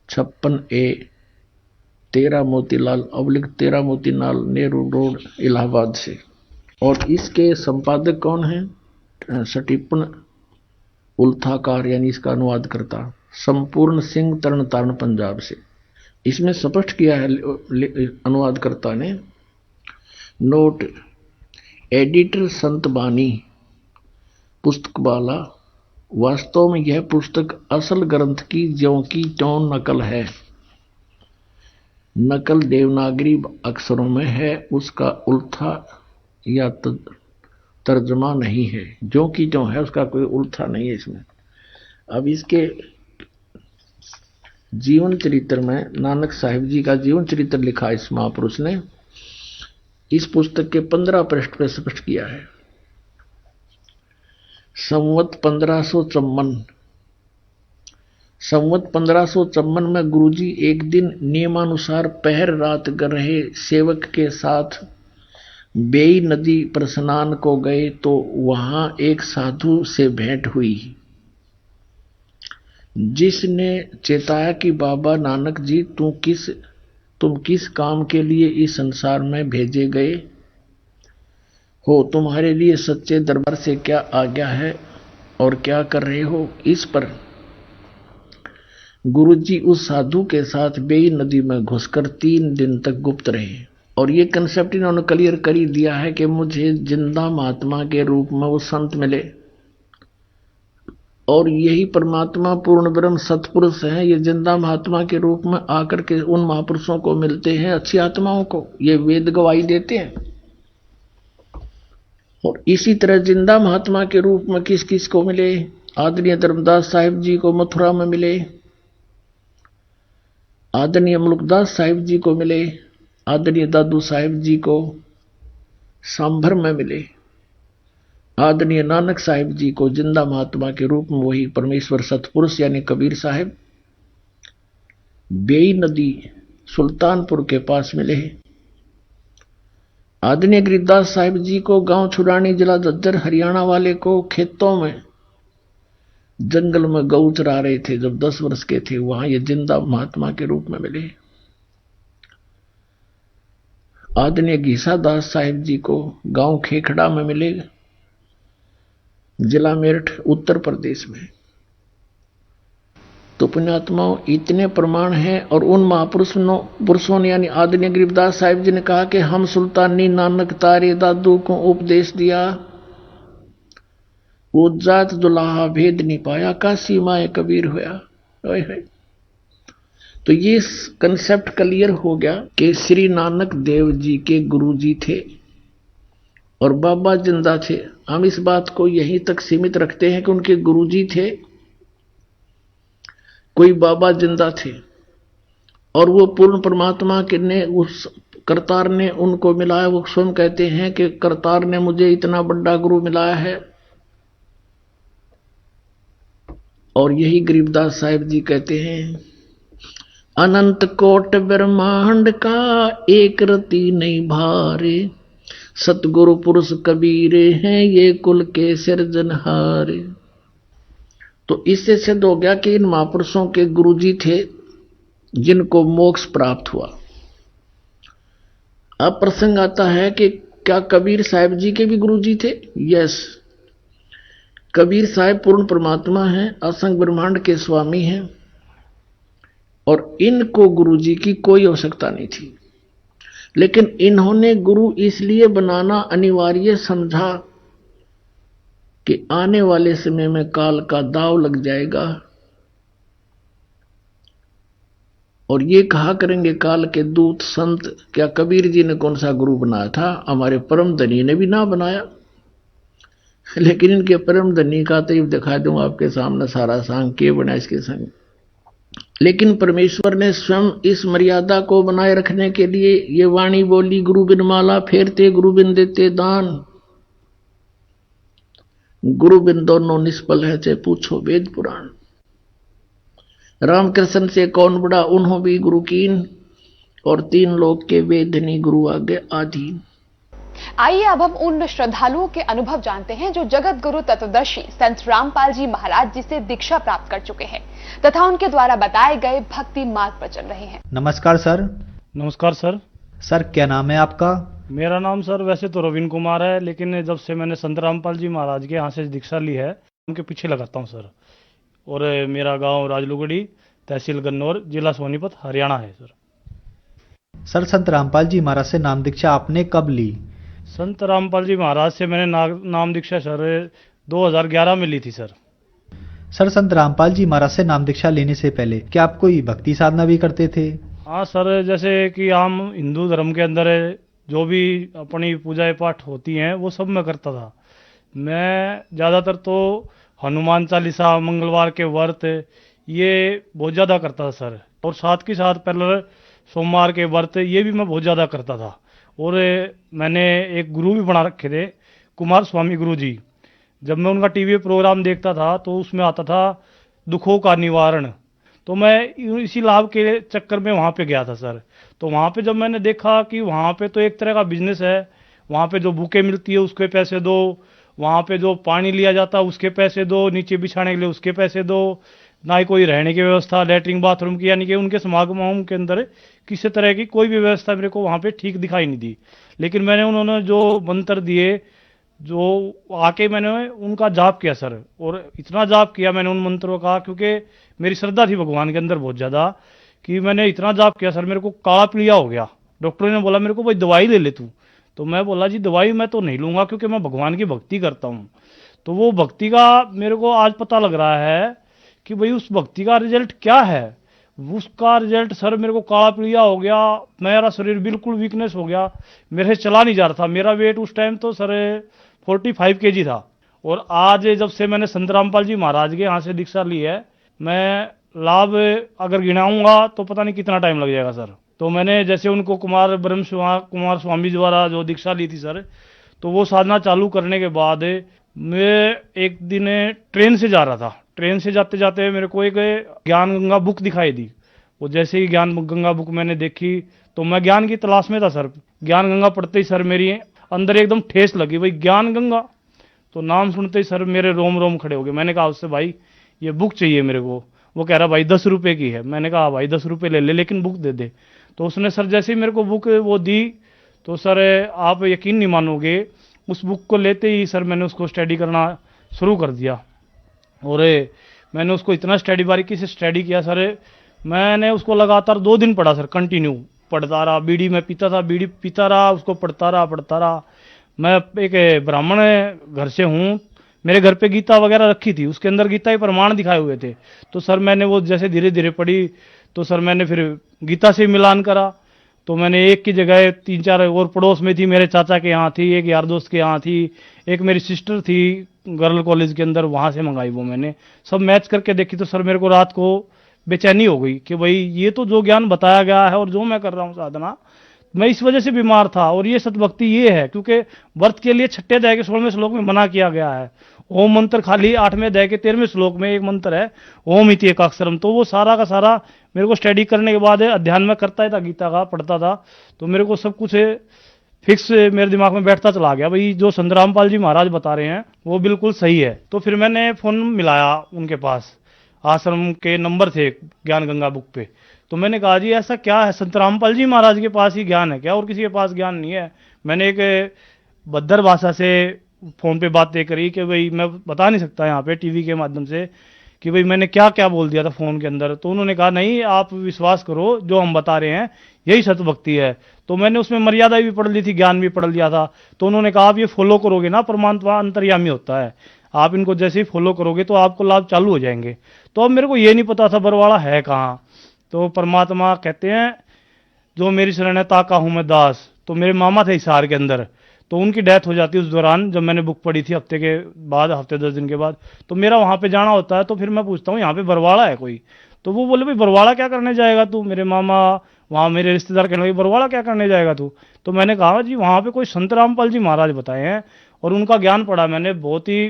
56A 13 Motilal अब्लिक 13 मोतीलाल नेहरू रोड इलाहाबाद से। और इसके संपादक कौन है? सटीपन उल्थाकार यानी इसका अनुवाद करता संपूर्ण सिंह तरण तारण पंजाब से। इसमें स्पष्ट किया है अनुवादकर्ता ने। नोट एडिटर संत बानी पुस्तक वाला वास्तव में यह पुस्तक असल ग्रंथ की ज्यों की त्यों नकल है। नकल देवनागरी अक्षरों में है, उसका उल्था या तर्जमा नहीं है। जो की त्यों है उसका कोई उल्था नहीं है इसमें। अब इसके जीवन चरित्र में नानक साहिब जी का जीवन चरित्र लिखा इस महापुरुष ने। इस पुस्तक के 15 पृष्ठ पर स्पष्ट किया है। संवत 1554 में गुरुजी एक दिन नियमानुसार पहर रात कर रहे सेवक के साथ बेई नदी पर स्नान को गए तो वहां एक साधु से भेंट हुई जिसने चेताया कि बाबा नानक जी तुम किस काम के लिए इस संसार में भेजे गए हो, तुम्हारे लिए सच्चे दरबार से क्या आज्ञा है और क्या कर रहे हो। इस पर गुरुजी उस साधु के साथ बेई नदी में घुसकर 3 दिन तक गुप्त रहे। और ये कंसेप्ट इन्होंने क्लियर कर ही दिया है कि मुझे जिंदा महात्मा के रूप में वो संत मिले और यही परमात्मा पूर्ण ब्रह्म सत्पुरुष हैं। ये जिंदा महात्मा के रूप में आकर के उन महापुरुषों को मिलते हैं, अच्छी आत्माओं को। ये वेद गवाही देते हैं। और इसी तरह जिंदा महात्मा के रूप में किस किस को मिले? आदरणीय धर्मदास साहिब जी को मथुरा में मिले, आदरणीय मुल्कदास साहिब जी को मिले, आदरणीय दादू साहिब जी को सांभर में मिले, आदरणीय नानक साहिब जी को जिंदा महात्मा के रूप में वही परमेश्वर सतपुरुष यानी कबीर साहिब बेई नदी सुल्तानपुर के पास मिले। आदरणीय गिरिदास साहिब जी को गांव छुड़ानी जिला झज्जर हरियाणा वाले को खेतों में जंगल में गऊ चरा रहे थे जब 10 वर्ष के थे, वहां ये जिंदा महात्मा के रूप में मिले। आदरणीय घीसा दास साहिब जी को गांव खेखड़ा में मिले, जिला मेरठ उत्तर प्रदेश में। तो पुण्यात्माओं इतने प्रमाण हैं। और उन महापुरुषों ने यानी आदरणीय गरीबदास साहिब जी ने कहा कि हम सुल्तानी नानक तारे दादू को उपदेश दिया, वो जात दुलाहा भेद नहीं पाया, काशी माए कबीर होया। तो ये कंसेप्ट क्लियर हो गया कि श्री नानक देव जी के गुरु जी थे और बाबा जिंदा थे। हम इस बात को यहीं तक सीमित रखते हैं कि उनके गुरु जी थे, कोई बाबा जिंदा थे, और वो पूर्ण परमात्मा के ने उस करतार ने उनको मिलाया। वो स्वयं कहते हैं कि करतार ने मुझे इतना बड़ा गुरु मिलाया है। और यही गरीबदास साहिब जी कहते हैं, अनंत कोट ब्रह्मांड का एक रति नहीं भारे, सतगुरु पुरुष कबीरे हैं ये कुल के सिरजनहारे। तो इससे सिद्ध हो गया कि इन महापुरुषों के गुरुजी थे जिनको मोक्ष प्राप्त हुआ। अब प्रसंग आता है कि क्या कबीर साहिब जी के भी गुरुजी थे? यस, कबीर साहिब पूर्ण परमात्मा हैं, असंग ब्रह्मांड के स्वामी हैं, और इनको गुरुजी की कोई आवश्यकता नहीं थी। लेकिन इन्होंने गुरु इसलिए बनाना अनिवार्य समझा कि आने वाले समय में काल का दाव लग जाएगा, और ये कहा करेंगे काल के दूत संत, क्या कबीर जी ने कौन सा गुरु बनाया था? हमारे परम धनी ने भी ना बनाया। लेकिन इनके परम धनी का तो ये दिखा दूं आपके सामने सारा सांग के बना इसके संग। लेकिन परमेश्वर ने स्वयं इस मर्यादा को बनाए रखने के लिए ये वाणी बोली, गुरु बिन माला फेरते गुरु बिन देते दान, गुरु बिन दोनों निष्फल है चाहे पूछो वेद पुराण। रामकृष्ण से कौन बड़ा उन्हों भी गुरु कीन, और तीन लोग के वेदनी गुरु आगे आधीन। आइए अब हम उन श्रद्धालुओं के अनुभव जानते हैं जो जगत गुरु तत्वदर्शी संत रामपाल जी महाराज जी से दीक्षा प्राप्त कर चुके हैं तथा उनके द्वारा बताए गए भक्ति मार्ग पर चल रहे हैं। नमस्कार सर। नमस्कार सर। सर क्या नाम है आपका? मेरा नाम सर वैसे तो रविंद्र कुमार है, लेकिन जब से मैंने संत रामपाल जी महाराज के यहाँ से दीक्षा ली है उनके पीछे लगाता हूँ सर। और मेरा गांव राजलुगड़ी, तहसील गन्नौर, जिला सोनीपत, हरियाणा है सर। सर संत रामपाल जी महाराज से नाम दीक्षा आपने कब ली? संत रामपाल जी महाराज से मैंने नाम दीक्षा सर 2011 में ली थी सर। सर संत रामपाल जी महाराज से नाम दीक्षा लेने से पहले क्या आप कोई भक्ति साधना भी करते थे? हाँ सर, जैसे कि हम हिंदू धर्म के अंदर जो भी अपनी पूजा पाठ होती हैं वो सब मैं करता था। मैं ज़्यादातर तो हनुमान चालीसा, मंगलवार के व्रत, ये बहुत ज़्यादा करता था सर। और साथ के साथ पहले सोमवार के व्रत ये भी मैं बहुत ज़्यादा करता था। और मैंने एक गुरु भी बना रखे थे, कुमार स्वामी गुरु जी। जब मैं उनका टीवी प्रोग्राम देखता था तो उसमें आता था दुखों का निवारण, तो मैं इसी लाभ के चक्कर में वहाँ पे गया था सर। तो वहाँ पे जब मैंने देखा कि वहाँ पे तो एक तरह का बिजनेस है, वहाँ पे जो बुकें मिलती है उसके पैसे दो, वहाँ पे जो पानी लिया जाता है उसके पैसे दो, नीचे बिछाने के लिए उसके पैसे दो, ना ही कोई रहने की व्यवस्था, लैट्रिन बाथरूम की, यानी कि उनके समागमों के अंदर किसी तरह की कोई भी व्यवस्था मेरे को वहाँ पे ठीक दिखाई नहीं दी। लेकिन मैंने उन्होंने जो मंत्र दिए, जो आके मैंने उनका जाप किया सर, और इतना जाप किया मैंने उन मंत्रों का, क्योंकि मेरी श्रद्धा थी भगवान के अंदर बहुत ज़्यादा, कि मैंने इतना जाप किया सर मेरे को काला पीलिया हो गया। डॉक्टर ने बोला मेरे को भाई दवाई ले ले तू, तो मैं बोला जी दवाई मैं तो नहीं लूँगा क्योंकि मैं भगवान की भक्ति करता हूँ। तो वो भक्ति का मेरे को आज पता लग रहा है कि भाई उस भक्ति का रिजल्ट क्या है। उसका रिजल्ट सर मेरे को काला पीलिया हो गया, मेरा शरीर बिल्कुल वीकनेस हो गया, मेरे से चला नहीं जा रहा था। मेरा वेट उस टाइम तो सर 45 kg था। और आज जब से मैंने संत रामपाल जी महाराज के यहाँ से दीक्षा ली है, मैं लाभ अगर गिनाऊंगा तो पता नहीं कितना टाइम लग जाएगा सर। तो मैंने जैसे उनको कुमार स्वामी द्वारा जो दीक्षा ली थी सर, तो वो साधना चालू करने के बाद मैं एक दिन ट्रेन से जा रहा था। ट्रेन से जाते जाते मेरे को एक ज्ञान गंगा बुक दिखाई दी। वो जैसे ही ज्ञान गंगा बुक मैंने देखी तो मैं ज्ञान की तलाश में था सर। ज्ञान गंगा पढ़ते ही सर मेरी अंदर एकदम ठेस लगी, भाई ज्ञान गंगा। तो नाम सुनते ही सर मेरे रोम रोम खड़े हो गए। मैंने कहा उससे भाई ये बुक चाहिए मेरे को। वो कह रहा भाई 10 रुपए की है। मैंने कहा भाई 10 रुपए ले ले, लेकिन बुक दे दे। तो उसने सर जैसे ही मेरे को बुक वो दी, तो सर आप यकीन नहीं मानोगे, उस बुक को लेते ही सर मैंने उसको स्टडी करना शुरू कर दिया। और मैंने उसको इतना स्टडी बारीकी से स्टडी किया सर, मैंने उसको लगातार 2 दिन पढ़ा सर, कंटिन्यू पढ़ता रहा। बीड़ी में पीता था, बीड़ी पीता रहा, उसको पढ़ता रहा। मैं एक ब्राह्मण घर से हूँ, मेरे घर पे गीता वगैरह रखी थी, उसके अंदर गीता के प्रमाण दिखाए हुए थे। तो सर मैंने वो जैसे धीरे धीरे पढ़ी, तो सर मैंने फिर गीता से मिलान करा। तो मैंने एक की जगह 3-4 और पड़ोस में थी, मेरे चाचा के यहाँ थी, एक यार दोस्त के यहाँ थी, एक मेरी सिस्टर थी गर्ल कॉलेज के अंदर, वहाँ से मंगाई। वो मैंने सब मैच करके देखी। तो सर मेरे को रात को बेचैनी हो गई कि भाई ये तो जो ज्ञान बताया गया है और जो मैं कर रहा हूँ साधना, मैं इस वजह से बीमार था। और ये सतभक्ति ये है क्योंकि व्रत के लिए 6 अध्याय के 16वें श्लोक में मना किया गया है। ओम मंत्र खाली 8वें अध्याय के 13वें श्लोक में एक मंत्र है, ओम इति एकाक्षरम। तो वो सारा का सारा मेरे को स्टडी करने के बाद अध्ययन में करता ही था, गीता का पढ़ता था, तो मेरे को सब कुछ फिक्स मेरे दिमाग में बैठता चला गया, भाई जो संत रामपाल जी महाराज बता रहे हैं वो बिल्कुल सही है। तो फिर मैंने फोन मिलाया उनके पास, आश्रम के नंबर थे ज्ञान गंगा बुक पे। तो मैंने कहा जी ऐसा क्या है, संत रामपाल जी महाराज के पास ही ज्ञान है क्या, और किसी के पास ज्ञान नहीं है? मैंने एक बद्दर भाषा से फोन पे बातें करी कि भाई मैं बता नहीं सकता यहाँ पे टीवी के माध्यम से कि भाई मैंने क्या क्या बोल दिया था फोन के अंदर। तो उन्होंने कहा नहीं आप विश्वास करो, जो हम बता रहे हैं यही सतभक्ति है। तो मैंने उसमें मर्यादा भी पढ़ ली थी, ज्ञान भी पढ़ लिया था। तो उन्होंने कहा आप ये फॉलो करोगे ना, परमात्मा अंतर्यामी होता है, आप इनको जैसे ही फॉलो करोगे तो आपको लाभ चालू हो जाएंगे। तो अब मेरे को ये नहीं पता था बरवाड़ा है कहाँ। तो परमात्मा कहते हैं जो मेरी शरण है ताका हूं मैं दास। तो मेरे मामा थे हिसार के अंदर, तो उनकी डेथ हो जाती है उस दौरान जब मैंने बुक पढ़ी थी, हफ्ते के बाद, हफ्ते 10 दिन के बाद। तो मेरा वहां पे जाना होता है, तो फिर मैं पूछता हूँ यहाँ पे बरवाड़ा है कोई? तो वो बोले भाई बरवाड़ा क्या करने जाएगा तू? मेरे मामा वहाँ मेरे रिश्तेदार कहने लगे बरवाड़ा क्या करने जाएगा तू? तो मैंने कहा जी वहाँ पे कोई संत रामपाल जी महाराज बताए हैं और उनका ज्ञान पढ़ा मैंने, बहुत ही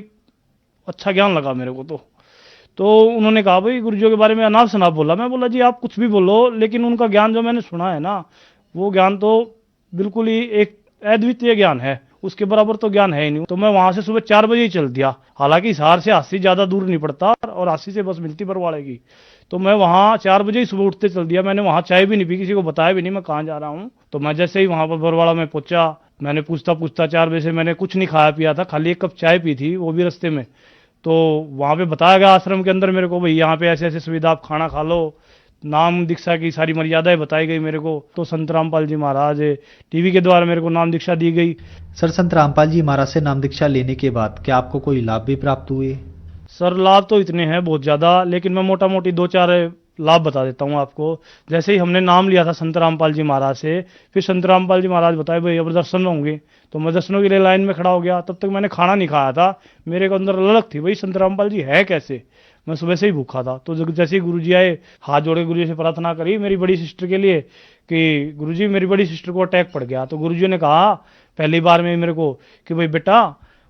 अच्छा ज्ञान लगा मेरे को। तो उन्होंने कहा भाई गुरुजियों के बारे में अनाप शनाप बोला। मैं बोला जी आप कुछ भी बोलो, लेकिन उनका ज्ञान जो मैंने सुना है ना, वो ज्ञान तो बिल्कुल ही एक अद्वितीय ज्ञान है, उसके बराबर तो ज्ञान है ही नहीं। तो मैं वहां से सुबह 4 बजे ही चल दिया, हालांकि हिसार से 80 ज्यादा दूर नहीं पड़ता और 80 से बस मिलती बरवाड़े की। तो मैं वहां 4 बजे ही सुबह उठते चल दिया। मैंने वहां चाय भी नहीं पी, किसी को बताया भी नहीं मैं कहाँ जा रहा हूँ। तो मैं जैसे ही वहां पर बरवाड़ा में पहुंचा, मैंने पूछता 4 बजे से मैंने कुछ नहीं खाया पिया था, खाली 1 कप चाय पी थी, वो भी रास्ते में। तो वहां पे बताया गया आश्रम के अंदर मेरे को भाई यहाँ पे ऐसे ऐसे सुविधा, आप खाना खा लो, नाम दीक्षा की सारी मर्यादाएं बताई गई मेरे को। तो संत रामपाल जी महाराज टीवी के द्वारा मेरे को नाम दीक्षा दी गई। सर संत रामपाल जी महाराज से नाम दीक्षा लेने के बाद क्या आपको कोई लाभ भी प्राप्त हुए? सर लाभ तो इतने हैं बहुत ज्यादा, लेकिन मैं मोटा मोटी 2-4 लाभ बता देता हूँ आपको। जैसे ही हमने नाम लिया था संत रामपाल जी महाराज से, फिर संत रामपाल जी महाराज बताए भाई अब दर्शन होंगे, तो मैं दर्शनों के लिए लाइन में खड़ा हो गया। तब तक मैंने खाना नहीं खाया था, मेरे को अंदर ललक थी भाई संत रामपाल जी है कैसे। मैं सुबह से ही भूखा था। तो जैसे ही गुरुजी आए, हाथ जोड़े गुरुजी से प्रार्थना करी मेरी बड़ी सिस्टर के लिए कि गुरुजी मेरी बड़ी सिस्टर को अटैक पड़ गया। तो गुरुजी ने कहा पहली बार में मेरे को कि भाई बेटा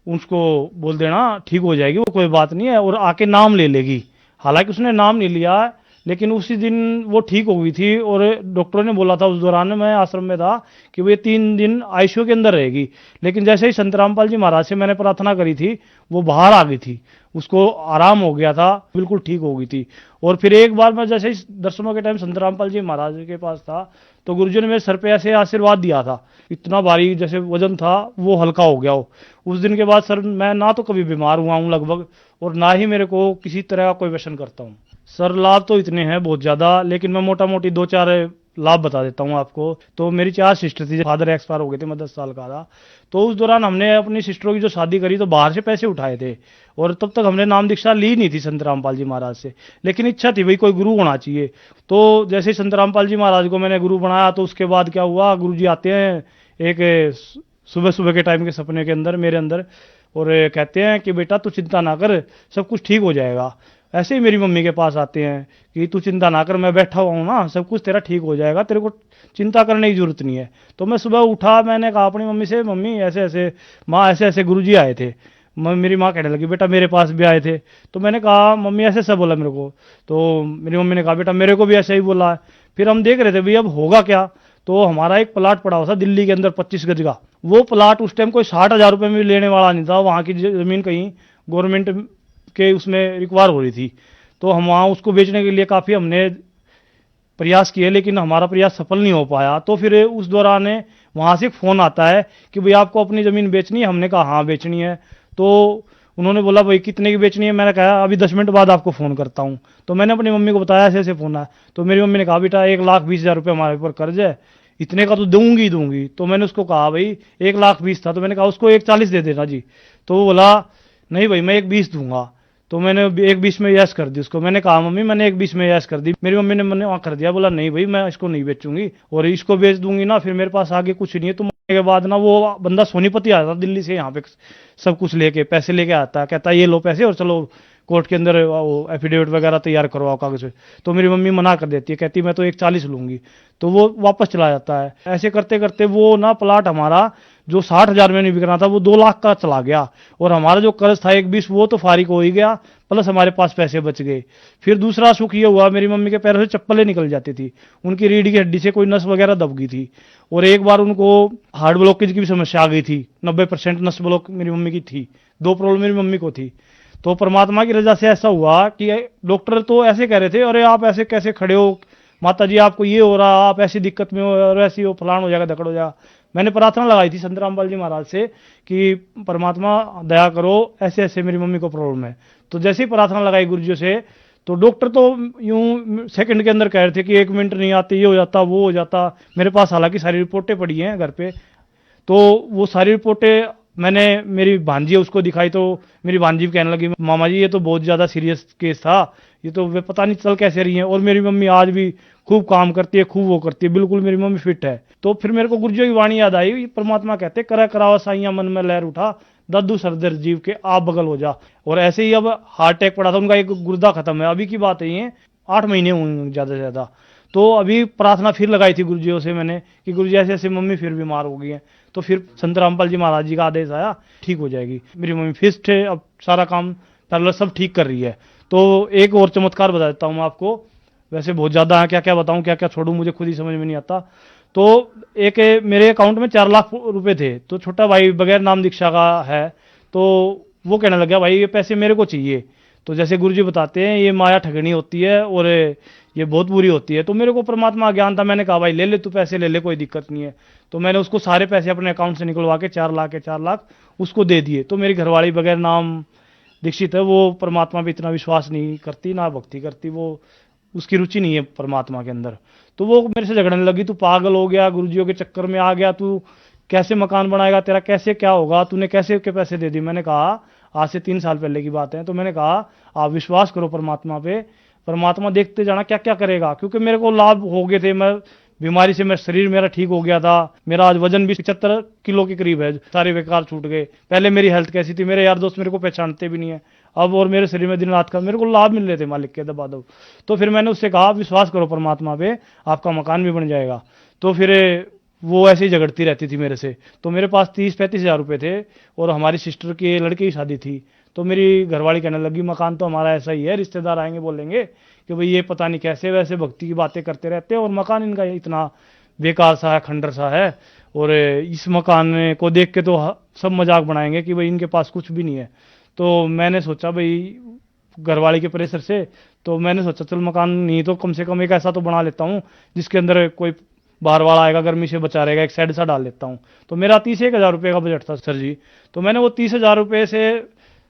उसको बोल देना ठीक हो जाएगी, वो कोई बात नहीं है, और आके नाम ले लेगी। हालांकि उसने नाम नहीं लिया, लेकिन उसी दिन वो ठीक हो गई थी। और डॉक्टरों ने बोला था उस दौरान मैं आश्रम में था कि वो 3 दिन आईसीयू के अंदर रहेगी। लेकिन जैसे ही संत रामपाल जी महाराज से मैंने प्रार्थना करी थी, वो बाहर आ गई थी, उसको आराम हो गया था, बिल्कुल ठीक हो गई थी। और फिर एक बार मैं जैसे ही दर्शनों के टाइम संत रामपाल जी महाराज के पास था, तो गुरुजी ने मेरे सर पे ऐसे आशीर्वाद दिया था, इतना भारी जैसे वजन था वो हल्का हो गया हो। उस दिन के बाद सर मैं ना तो कभी बीमार हुआ हूँ लगभग, और ना ही मेरे को किसी तरह का कोई व्यसन करता हूँ। सर लाभ तो इतने हैं बहुत ज्यादा, लेकिन मैं मोटा मोटी 2-4 लाभ बता देता हूँ आपको। तो मेरी 4 सिस्टर थी, फादर एक्सपायर हो गए थे, मैं 10 साल का था। तो उस दौरान हमने अपनी सिस्टरों की जो शादी करी तो बाहर से पैसे उठाए थे, और तब तक हमने नाम दीक्षा ली नहीं थी संत रामपाल जी महाराज से, लेकिन इच्छा थी भाई कोई गुरु होना चाहिए। तो जैसे संत रामपाल जी महाराज को मैंने गुरु बनाया, तो उसके बाद क्या हुआ, गुरु जी आते हैं एक सुबह सुबह के टाइम के सपने के अंदर मेरे अंदर, और कहते हैं कि बेटा तू चिंता ना कर, सब कुछ ठीक हो जाएगा। ऐसे ही मेरी मम्मी के पास आते हैं कि तू चिंता ना कर, मैं बैठा हुआ हूँ ना, सब कुछ तेरा ठीक हो जाएगा, तेरे को चिंता करने की जरूरत नहीं है। तो मैं सुबह उठा, मैंने कहा अपनी मम्मी से, मम्मी ऐसे ऐसे, माँ ऐसे ऐसे गुरुजी आए थे। मेरी माँ कहने लगी बेटा मेरे पास भी आए थे। तो मैंने कहा मम्मी ऐसे ऐसा बोला मेरे को। तो मेरी मम्मी ने कहा बेटा मेरे को भी ऐसे ही बोला है। फिर हम देख रहे थे भाई अब होगा क्या। तो हमारा एक प्लाट पड़ा हुआ था दिल्ली के अंदर 25 गज का, वो प्लाट उस टाइम कोई 60,000 रुपये में भी लेने वाला नहीं था, वहाँ की जमीन कहीं गवर्नमेंट के उसमें रिक्वायर हो रही थी। तो हम वहाँ उसको बेचने के लिए काफ़ी हमने प्रयास किए, लेकिन हमारा प्रयास सफल नहीं हो पाया। तो फिर उस दौरान वहाँ से फ़ोन आता है कि भाई आपको अपनी ज़मीन बेचनी है। हमने कहा हाँ बेचनी है। तो उन्होंने बोला भाई कितने की बेचनी है, मैंने कहा अभी 10 मिनट बाद आपको फ़ोन करता हूँ। तो मैंने अपनी मम्मी को बताया ऐसे ऐसे फ़ोन आया। तो मेरी मम्मी ने कहा बेटा 1,20,000 रुपये हमारे ऊपर कर्ज है, इतने का तो दूंगी ही दूंगी। तो मैंने उसको कहा भाई 1,20,000 था, तो मैंने कहा उसको 1,40,000 दे देना जी। तो वो बोला नहीं भाई मैं 1,20,000 दूंगा। तो मैंने 1,20,000 में यस कर दी उसको। मैंने कहा मम्मी मैंने 1,20,000 में यस कर दी। मेरी मम्मी ने मैंने कर दिया, बोला नहीं भाई मैं इसको नहीं बेचूंगी, और इसको बेच दूंगी ना फिर मेरे पास आगे कुछ नहीं है। तो मरने के बाद ना वो बंदा सोनीपति आया था दिल्ली से, यहाँ पे सब कुछ लेके पैसे लेके आता है, कहता है ये लो पैसे और चलो कोर्ट के अंदर वो एफिडेविट वगैरह तैयार करवाओ कागज पे। तो मेरी मम्मी मना कर देती है, कहती मैं तो 1,40,000 लूंगी। तो वो वापस चला जाता है। ऐसे करते करते वो ना प्लाट हमारा जो 60,000 में नहीं बिकना था वो 2 लाख का चला गया, और हमारा जो कर्ज था 1,20,000 वो तो फारिग हो ही गया, प्लस हमारे पास पैसे बच गए। फिर दूसरा सुख ये हुआ मेरी मम्मी के पैरों से चप्पलें निकल जाती थी, उनकी रीढ़ की हड्डी से कोई नस वगैरह दब गई थी, और एक बार उनको हार्ट ब्लॉकेज की भी समस्या आ गई थी। 90% नस ब्लॉक मेरी मम्मी की थी, 2 प्रॉब्लम मेरी मम्मी को थी। तो परमात्मा की रजा से ऐसा हुआ कि डॉक्टर तो ऐसे कह रहे थे अरे आप ऐसे कैसे खड़े हो माता जी, आपको ये हो रहा, आप ऐसी दिक्कत में हो और ऐसी हो, फलान हो जाएगा धकड़ हो जाएगा। मैंने प्रार्थना लगाई थी संत रामपाल जी महाराज से कि परमात्मा दया करो, ऐसे ऐसे मेरी मम्मी को प्रॉब्लम है। तो जैसे ही प्रार्थना लगाई गुरुजियों से, तो डॉक्टर तो यूं सेकंड के अंदर कह रहे थे कि 1 मिनट नहीं आते, ये हो जाता वो हो जाता। मेरे पास हालांकि सारी रिपोर्टें पड़ी हैं घर पे, तो वो सारी रिपोर्टें मैंने मेरी भांजी है उसको दिखाई। तो मेरी भांजी भी कहने लगी मामा जी ये तो बहुत ज़्यादा सीरियस केस था, ये तो वे पता नहीं चल कैसे रही हैं। और मेरी मम्मी आज भी खूब काम करती है, खूब वो करती है, बिल्कुल मेरी मम्मी फिट है। तो फिर मेरे को गुरुजियों की वाणी याद आई, परमात्मा कहते करा करावा साइया मन में लहर उठा, दद्दू सरदर जीव के आप बगल हो जा। और ऐसे ही अब हार्ट अटैक पड़ा था, उनका एक गुर्दा खत्म है, अभी की बात है ये 8 महीने हुए ज़्यादा से ज़्यादा। तो अभी प्रार्थना फिर लगाई थी गुरुजियों से मैंने कि गुरुजी ऐसे ऐसे मम्मी फिर बीमार हो गई है। तो फिर संत रामपाल जी महाराज जी का आदेश आया ठीक हो जाएगी। मेरी मम्मी फिट है, अब सारा काम पैरेलल सब ठीक कर रही है। तो एक और चमत्कार बता देता हूँ मैं आपको, वैसे बहुत ज़्यादा है, क्या क्या बताऊँ क्या क्या छोड़ूं मुझे खुद ही समझ में नहीं आता। तो एक मेरे अकाउंट में 4 लाख रुपए थे, तो छोटा भाई बगैर नाम दीक्षा का है, तो वो कहने लगा भाई ये पैसे मेरे को चाहिए। तो जैसे गुरुजी बताते हैं ये माया ठगनी होती है और ये बहुत बुरी होती है। तो मेरे को परमात्मा ज्ञान था, मैंने कहा भाई ले ले तू पैसे ले ले, कोई दिक्कत नहीं है। तो मैंने उसको सारे पैसे अपने अकाउंट से निकलवा के 4 लाख के 4 लाख उसको दे दिए। तो मेरी घरवाली बगैर नाम दीक्षित है, वो परमात्मा पे इतना विश्वास नहीं करती ना भक्ति करती, वो उसकी रुचि नहीं है परमात्मा के अंदर। तो वो मेरे से झगड़ने लगी, तू पागल हो गया, गुरुजियों के चक्कर में आ गया, तू कैसे मकान बनाएगा, तेरा कैसे क्या होगा, तूने कैसे के पैसे दे दिए। मैंने कहा आज से 3 साल पहले की बात है। तो मैंने कहा आप विश्वास करो परमात्मा पे, परमात्मा देखते जाना क्या क्या करेगा। क्योंकि मेरे को लाभ हो गए थे, मैं बीमारी से मैं शरीर मेरा ठीक हो गया था, मेरा आज वजन भी 75 किलो के करीब है, सारे बेकार छूट गए। पहले मेरी हेल्थ कैसी थी, मेरे यार दोस्त मेरे को पहचानते भी नहीं है अब, और मेरे शरीर में दिन रात का मेरे को लाभ मिल रहे थे मालिक के दबा दो। तो फिर मैंने उससे कहा विश्वास करो परमात्मा पे, आपका मकान भी बन जाएगा। तो फिर वो ऐसे ही झगड़ती रहती थी मेरे से। तो मेरे पास 30-35 हज़ार रुपये थे, और हमारी सिस्टर के लड़के की शादी थी। तो मेरी घरवाली कहने लगी मकान तो हमारा ऐसा ही है, रिश्तेदार आएंगे बोलेंगे कि भाई ये पता नहीं कैसे वैसे भक्ति की बातें करते रहते हैं, और मकान इनका इतना बेकार सा है, खंडर सा है, और इस मकान को देख के तो सब मजाक बनाएंगे कि भाई इनके पास कुछ भी नहीं है। तो मैंने सोचा भाई घरवाली के प्रेशर से, तो मैंने सोचा चल मकान नहीं तो कम से कम एक ऐसा तो बना लेता हूँ जिसके अंदर कोई बाहर वाला आएगा गर्मी से बचा रहेगा, एक साइड सा डाल लेता हूँ। तो मेरा 31,000 रुपये का बजट था सर जी। तो मैंने वो 30,000 रुपये से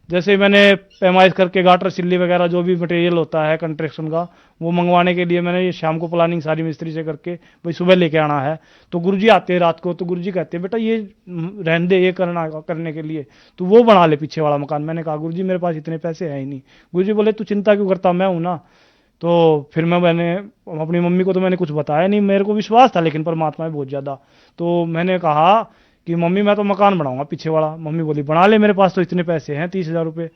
जैसे मैंने पैमाइश करके गाटर सिल्ली वगैरह जो भी मटेरियल होता है कंस्ट्रक्शन का, वो मंगवाने के लिए मैंने ये शाम को प्लानिंग सारी मिस्त्री से करके भाई सुबह लेके आना है। तो गुरुजी आते हैं रात को, तो गुरुजी कहते हैं बेटा ये रहने दे, ये करने के लिए तो वो बना ले पीछे वाला मकान। मैंने कहा गुरुजी मेरे पास इतने पैसे हैं ही नहीं। गुरुजी बोले तू चिंता क्यों करता, मैं हूं ना। तो फिर मैंने अपनी मम्मी को तो मैंने कुछ बताया नहीं, मेरे को विश्वास था लेकिन परमात्मा में बहुत ज़्यादा। तो मैंने कहा कि मम्मी मैं तो मकान बनाऊंगा पीछे वाला। मम्मी बोली बना ले, मेरे पास तो इतने पैसे हैं 30,000 रुपये।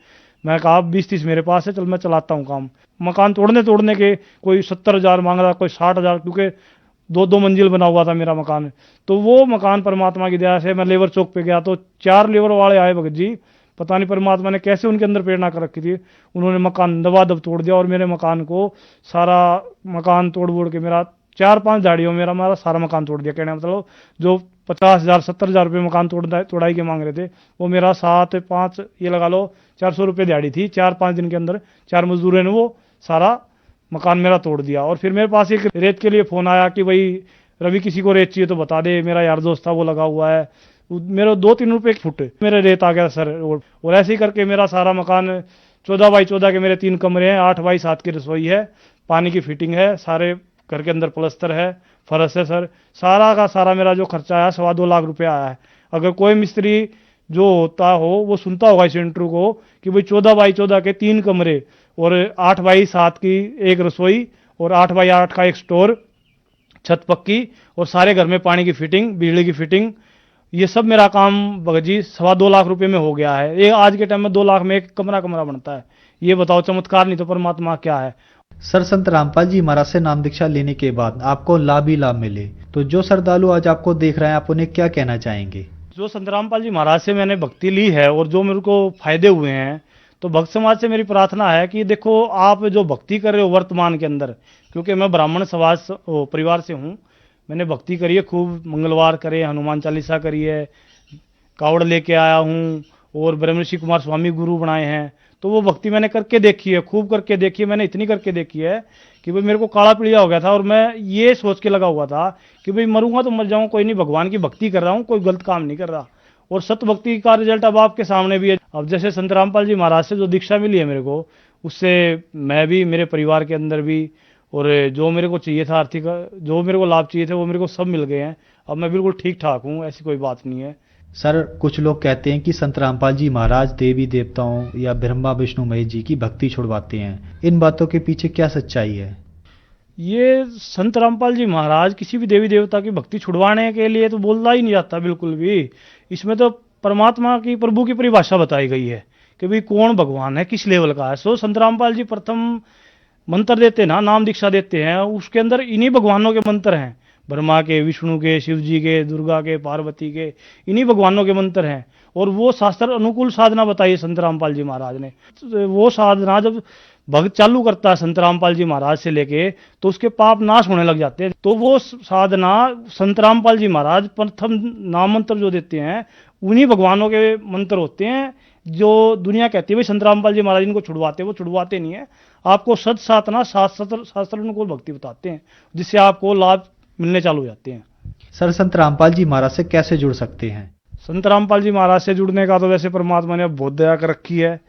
मैं कहा 20-30 मेरे पास है, चल मैं चलाता हूँ काम। मकान तोड़ने के कोई 70,000 मांग रहा, कोई 60,000, क्योंकि 2-2 मंजिल बना हुआ था मेरा मकान। तो वो मकान परमात्मा की दया से मैं लेबर चौक पे गया तो 4 लेबर वाले आए भगत जी, पता नहीं परमात्मा ने कैसे उनके अंदर प्रेरणा कर रखी थी, उन्होंने मकान दबादब तोड़ दिया। और मेरे मकान को सारा मकान तोड़ के मेरा 4-5 झाड़ियों में मेरा सारा मकान तोड़ दिया। कहने मतलब जो 50,000-70,000 रुपये मकान तोड़ाई के मांग रहे थे, वो मेरा 7-5 ये लगा लो 400 रुपये दिहाड़ी थी। 4-5 दिन के अंदर 4 मजदूरों ने वो सारा मकान मेरा तोड़ दिया। और फिर मेरे पास एक रेत के लिए फ़ोन आया कि भाई रवि किसी को रेत चाहिए तो बता दे, मेरा यार दोस्त था वो लगा हुआ है, मेरा 2-3 रुपए फुट मेरे रेत आ गया सर। और ऐसे ही करके मेरा सारा मकान 14 बाई 14 के मेरे 3 कमरे हैं, 8 बाई 7 की रसोई है, पानी की फिटिंग है, सारे घर के अंदर प्लस्तर है, फर्श है सर। सारा का सारा मेरा जो खर्चा आया 2.25 लाख रुपए आया है। अगर कोई मिस्त्री जो होता हो वो सुनता होगा इस इंटरव्यू को कि भाई 14 बाई 14 के 3 कमरे और 8 बाई 7 की एक रसोई और 8 बाई 8 का एक स्टोर, छत पक्की और सारे घर में पानी की फिटिंग, बिजली की फिटिंग, ये सब मेरा काम भगत जी 2.25 लाख रुपए में हो गया है। ये आज के टाइम में 2 लाख में एक कमरा बनता है। ये बताओ चमत्कार नहीं तो परमात्मा क्या है। सर संत रामपाल जी महाराज से नाम दीक्षा लेने के बाद आपको लाभ ही लाभ मिले, तो जो श्रद्धालु आज आपको देख रहे हैं आप उन्हें क्या कहना चाहेंगे? जो संत रामपाल जी महाराज से मैंने भक्ति ली है और जो मेरे को फायदे हुए हैं, तो भक्त समाज से मेरी प्रार्थना है कि देखो आप जो भक्ति कर रहे हो वर्तमान के अंदर, क्योंकि मैं ब्राह्मण समाज परिवार से हूँ, मैंने भक्ति करी है खूब, मंगलवार करे, हनुमान चालीसा करी है, कावड़ लेके आया हूँ और ब्रह्मर्षि कुमार स्वामी गुरु बनाए हैं। तो वो भक्ति मैंने करके देखी है, खूब करके देखी है। मैंने इतनी करके देखी है कि भाई मेरे को काला पीलिया हो गया था और मैं ये सोच के लगा हुआ था कि भाई मरूंगा तो मर जाऊं, कोई नहीं, भगवान की भक्ति कर रहा हूं, कोई गलत काम नहीं कर रहा। और सत्य भक्ति का रिजल्ट अब आपके सामने भी है। अब जैसे संत रामपाल जी महाराज से जो दीक्षा मिली है मेरे को, उससे मैं भी, मेरे परिवार के अंदर भी, और जो मेरे को चाहिए था आर्थिक, जो मेरे को लाभ चाहिए थे वो मेरे को सब मिल गए हैं। अब मैं बिल्कुल ठीक ठाक हूँ, ऐसी कोई बात नहीं है। सर कुछ लोग कहते हैं कि संत रामपाल जी महाराज देवी देवताओं या ब्रह्मा विष्णु महेश जी की भक्ति छुड़वाते हैं, इन बातों के पीछे क्या सच्चाई है? ये संत रामपाल जी महाराज किसी भी देवी देवता की भक्ति छुड़वाने के लिए तो बोलना ही नहीं जाता बिल्कुल भी। इसमें तो परमात्मा की, प्रभु की परिभाषा बताई गई है कि भाई कौन भगवान है, किस लेवल का है। सो संत रामपाल जी प्रथम मंत्र देते ना, नाम दीक्षा देते हैं, उसके अंदर इन्हीं भगवानों के मंत्र हैं, ब्रह्मा के, विष्णु के, शिव जी के, दुर्गा के, पार्वती के, इन्हीं भगवानों के मंत्र हैं। और वो शास्त्र अनुकूल साधना बताई संत रामपाल जी महाराज ने। वो साधना जब भक्त चालू करता है संत रामपाल जी महाराज से लेके, तो उसके पाप नाश होने लग जाते हैं। तो वो साधना संत रामपाल जी महाराज प्रथम नाम मंत्र जो देते हैं, उन्हीं भगवानों के मंत्र होते हैं। जो दुनिया कहती है भाई संत रामपाल जी महाराज इनको छुड़वाते, वो छुड़वाते नहीं है। आपको सत साधना शास्त्र अनुकूल भक्ति बताते हैं, जिससे आपको लाभ मिलने चालू हो जाते हैं। सर संत रामपाल जी महाराज से कैसे जुड़ सकते हैं? संत रामपाल जी महाराज से जुड़ने का तो वैसे परमात्मा ने बहुत दया कर रखी है।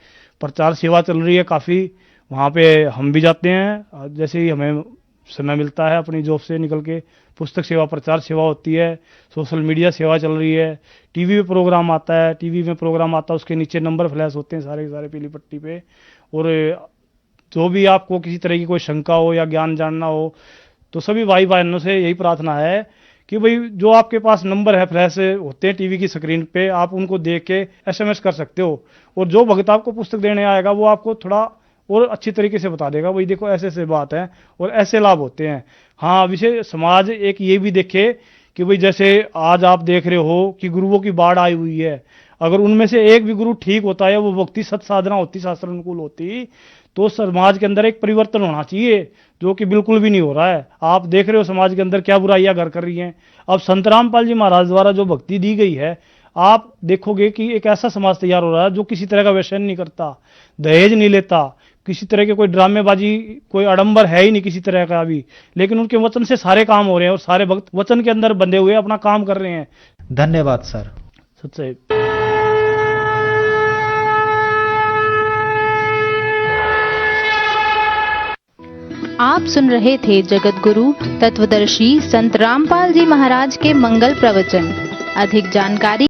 प्रचार सेवा चल रही है काफ़ी, वहाँ पे हम भी जाते हैं। जैसे ही हमें समय मिलता है अपनी जॉब से निकल के, पुस्तक सेवा, प्रचार सेवा होती है, सोशल मीडिया सेवा चल रही है, टीवी पे प्रोग्राम आता है, टीवी में प्रोग्राम आता है, उसके नीचे नंबर फ्लैश होते हैं सारे के सारे पीली पट्टी पे। और जो भी आपको किसी तरह की कोई शंका हो या ज्ञान जानना हो, तो सभी भाई बहनों से यही प्रार्थना है कि भाई जो आपके पास नंबर है फ्लैश होते हैं टीवी की स्क्रीन पे, आप उनको देख के SMS कर सकते हो। और जो भक्त आपको पुस्तक देने आएगा वो आपको थोड़ा और अच्छी तरीके से बता देगा, भाई देखो ऐसे ऐसे बात है और ऐसे लाभ होते हैं। हाँ, विषय समाज एक ये भी देखे कि भाई जैसे आज आप देख रहे हो कि गुरुओं की बाढ़ आई हुई है, अगर उनमें से एक भी गुरु ठीक होता है, वो भक्ति सत साधना होती, शास्त्र अनुकूल होती, तो समाज के अंदर एक परिवर्तन होना चाहिए, जो कि बिल्कुल भी नहीं हो रहा है। आप देख रहे हो समाज के अंदर क्या बुराइयां घर कर रही हैं। अब संत रामपाल जी महाराज द्वारा जो भक्ति दी गई है, आप देखोगे कि एक ऐसा समाज तैयार हो रहा है जो किसी तरह का व्यसन नहीं करता, दहेज नहीं लेता, किसी तरह के कोई ड्रामेबाजी, कोई आडंबर है ही नहीं किसी तरह का अभी। लेकिन उनके वचन से सारे काम हो रहे हैं और सारे भक्त वचन के अंदर बंधे हुए अपना काम कर रहे हैं। धन्यवाद सर। सच्चाई। आप सुन रहे थे जगत गुरु तत्वदर्शी संत रामपाल जी महाराज के मंगल प्रवचन। अधिक जानकारी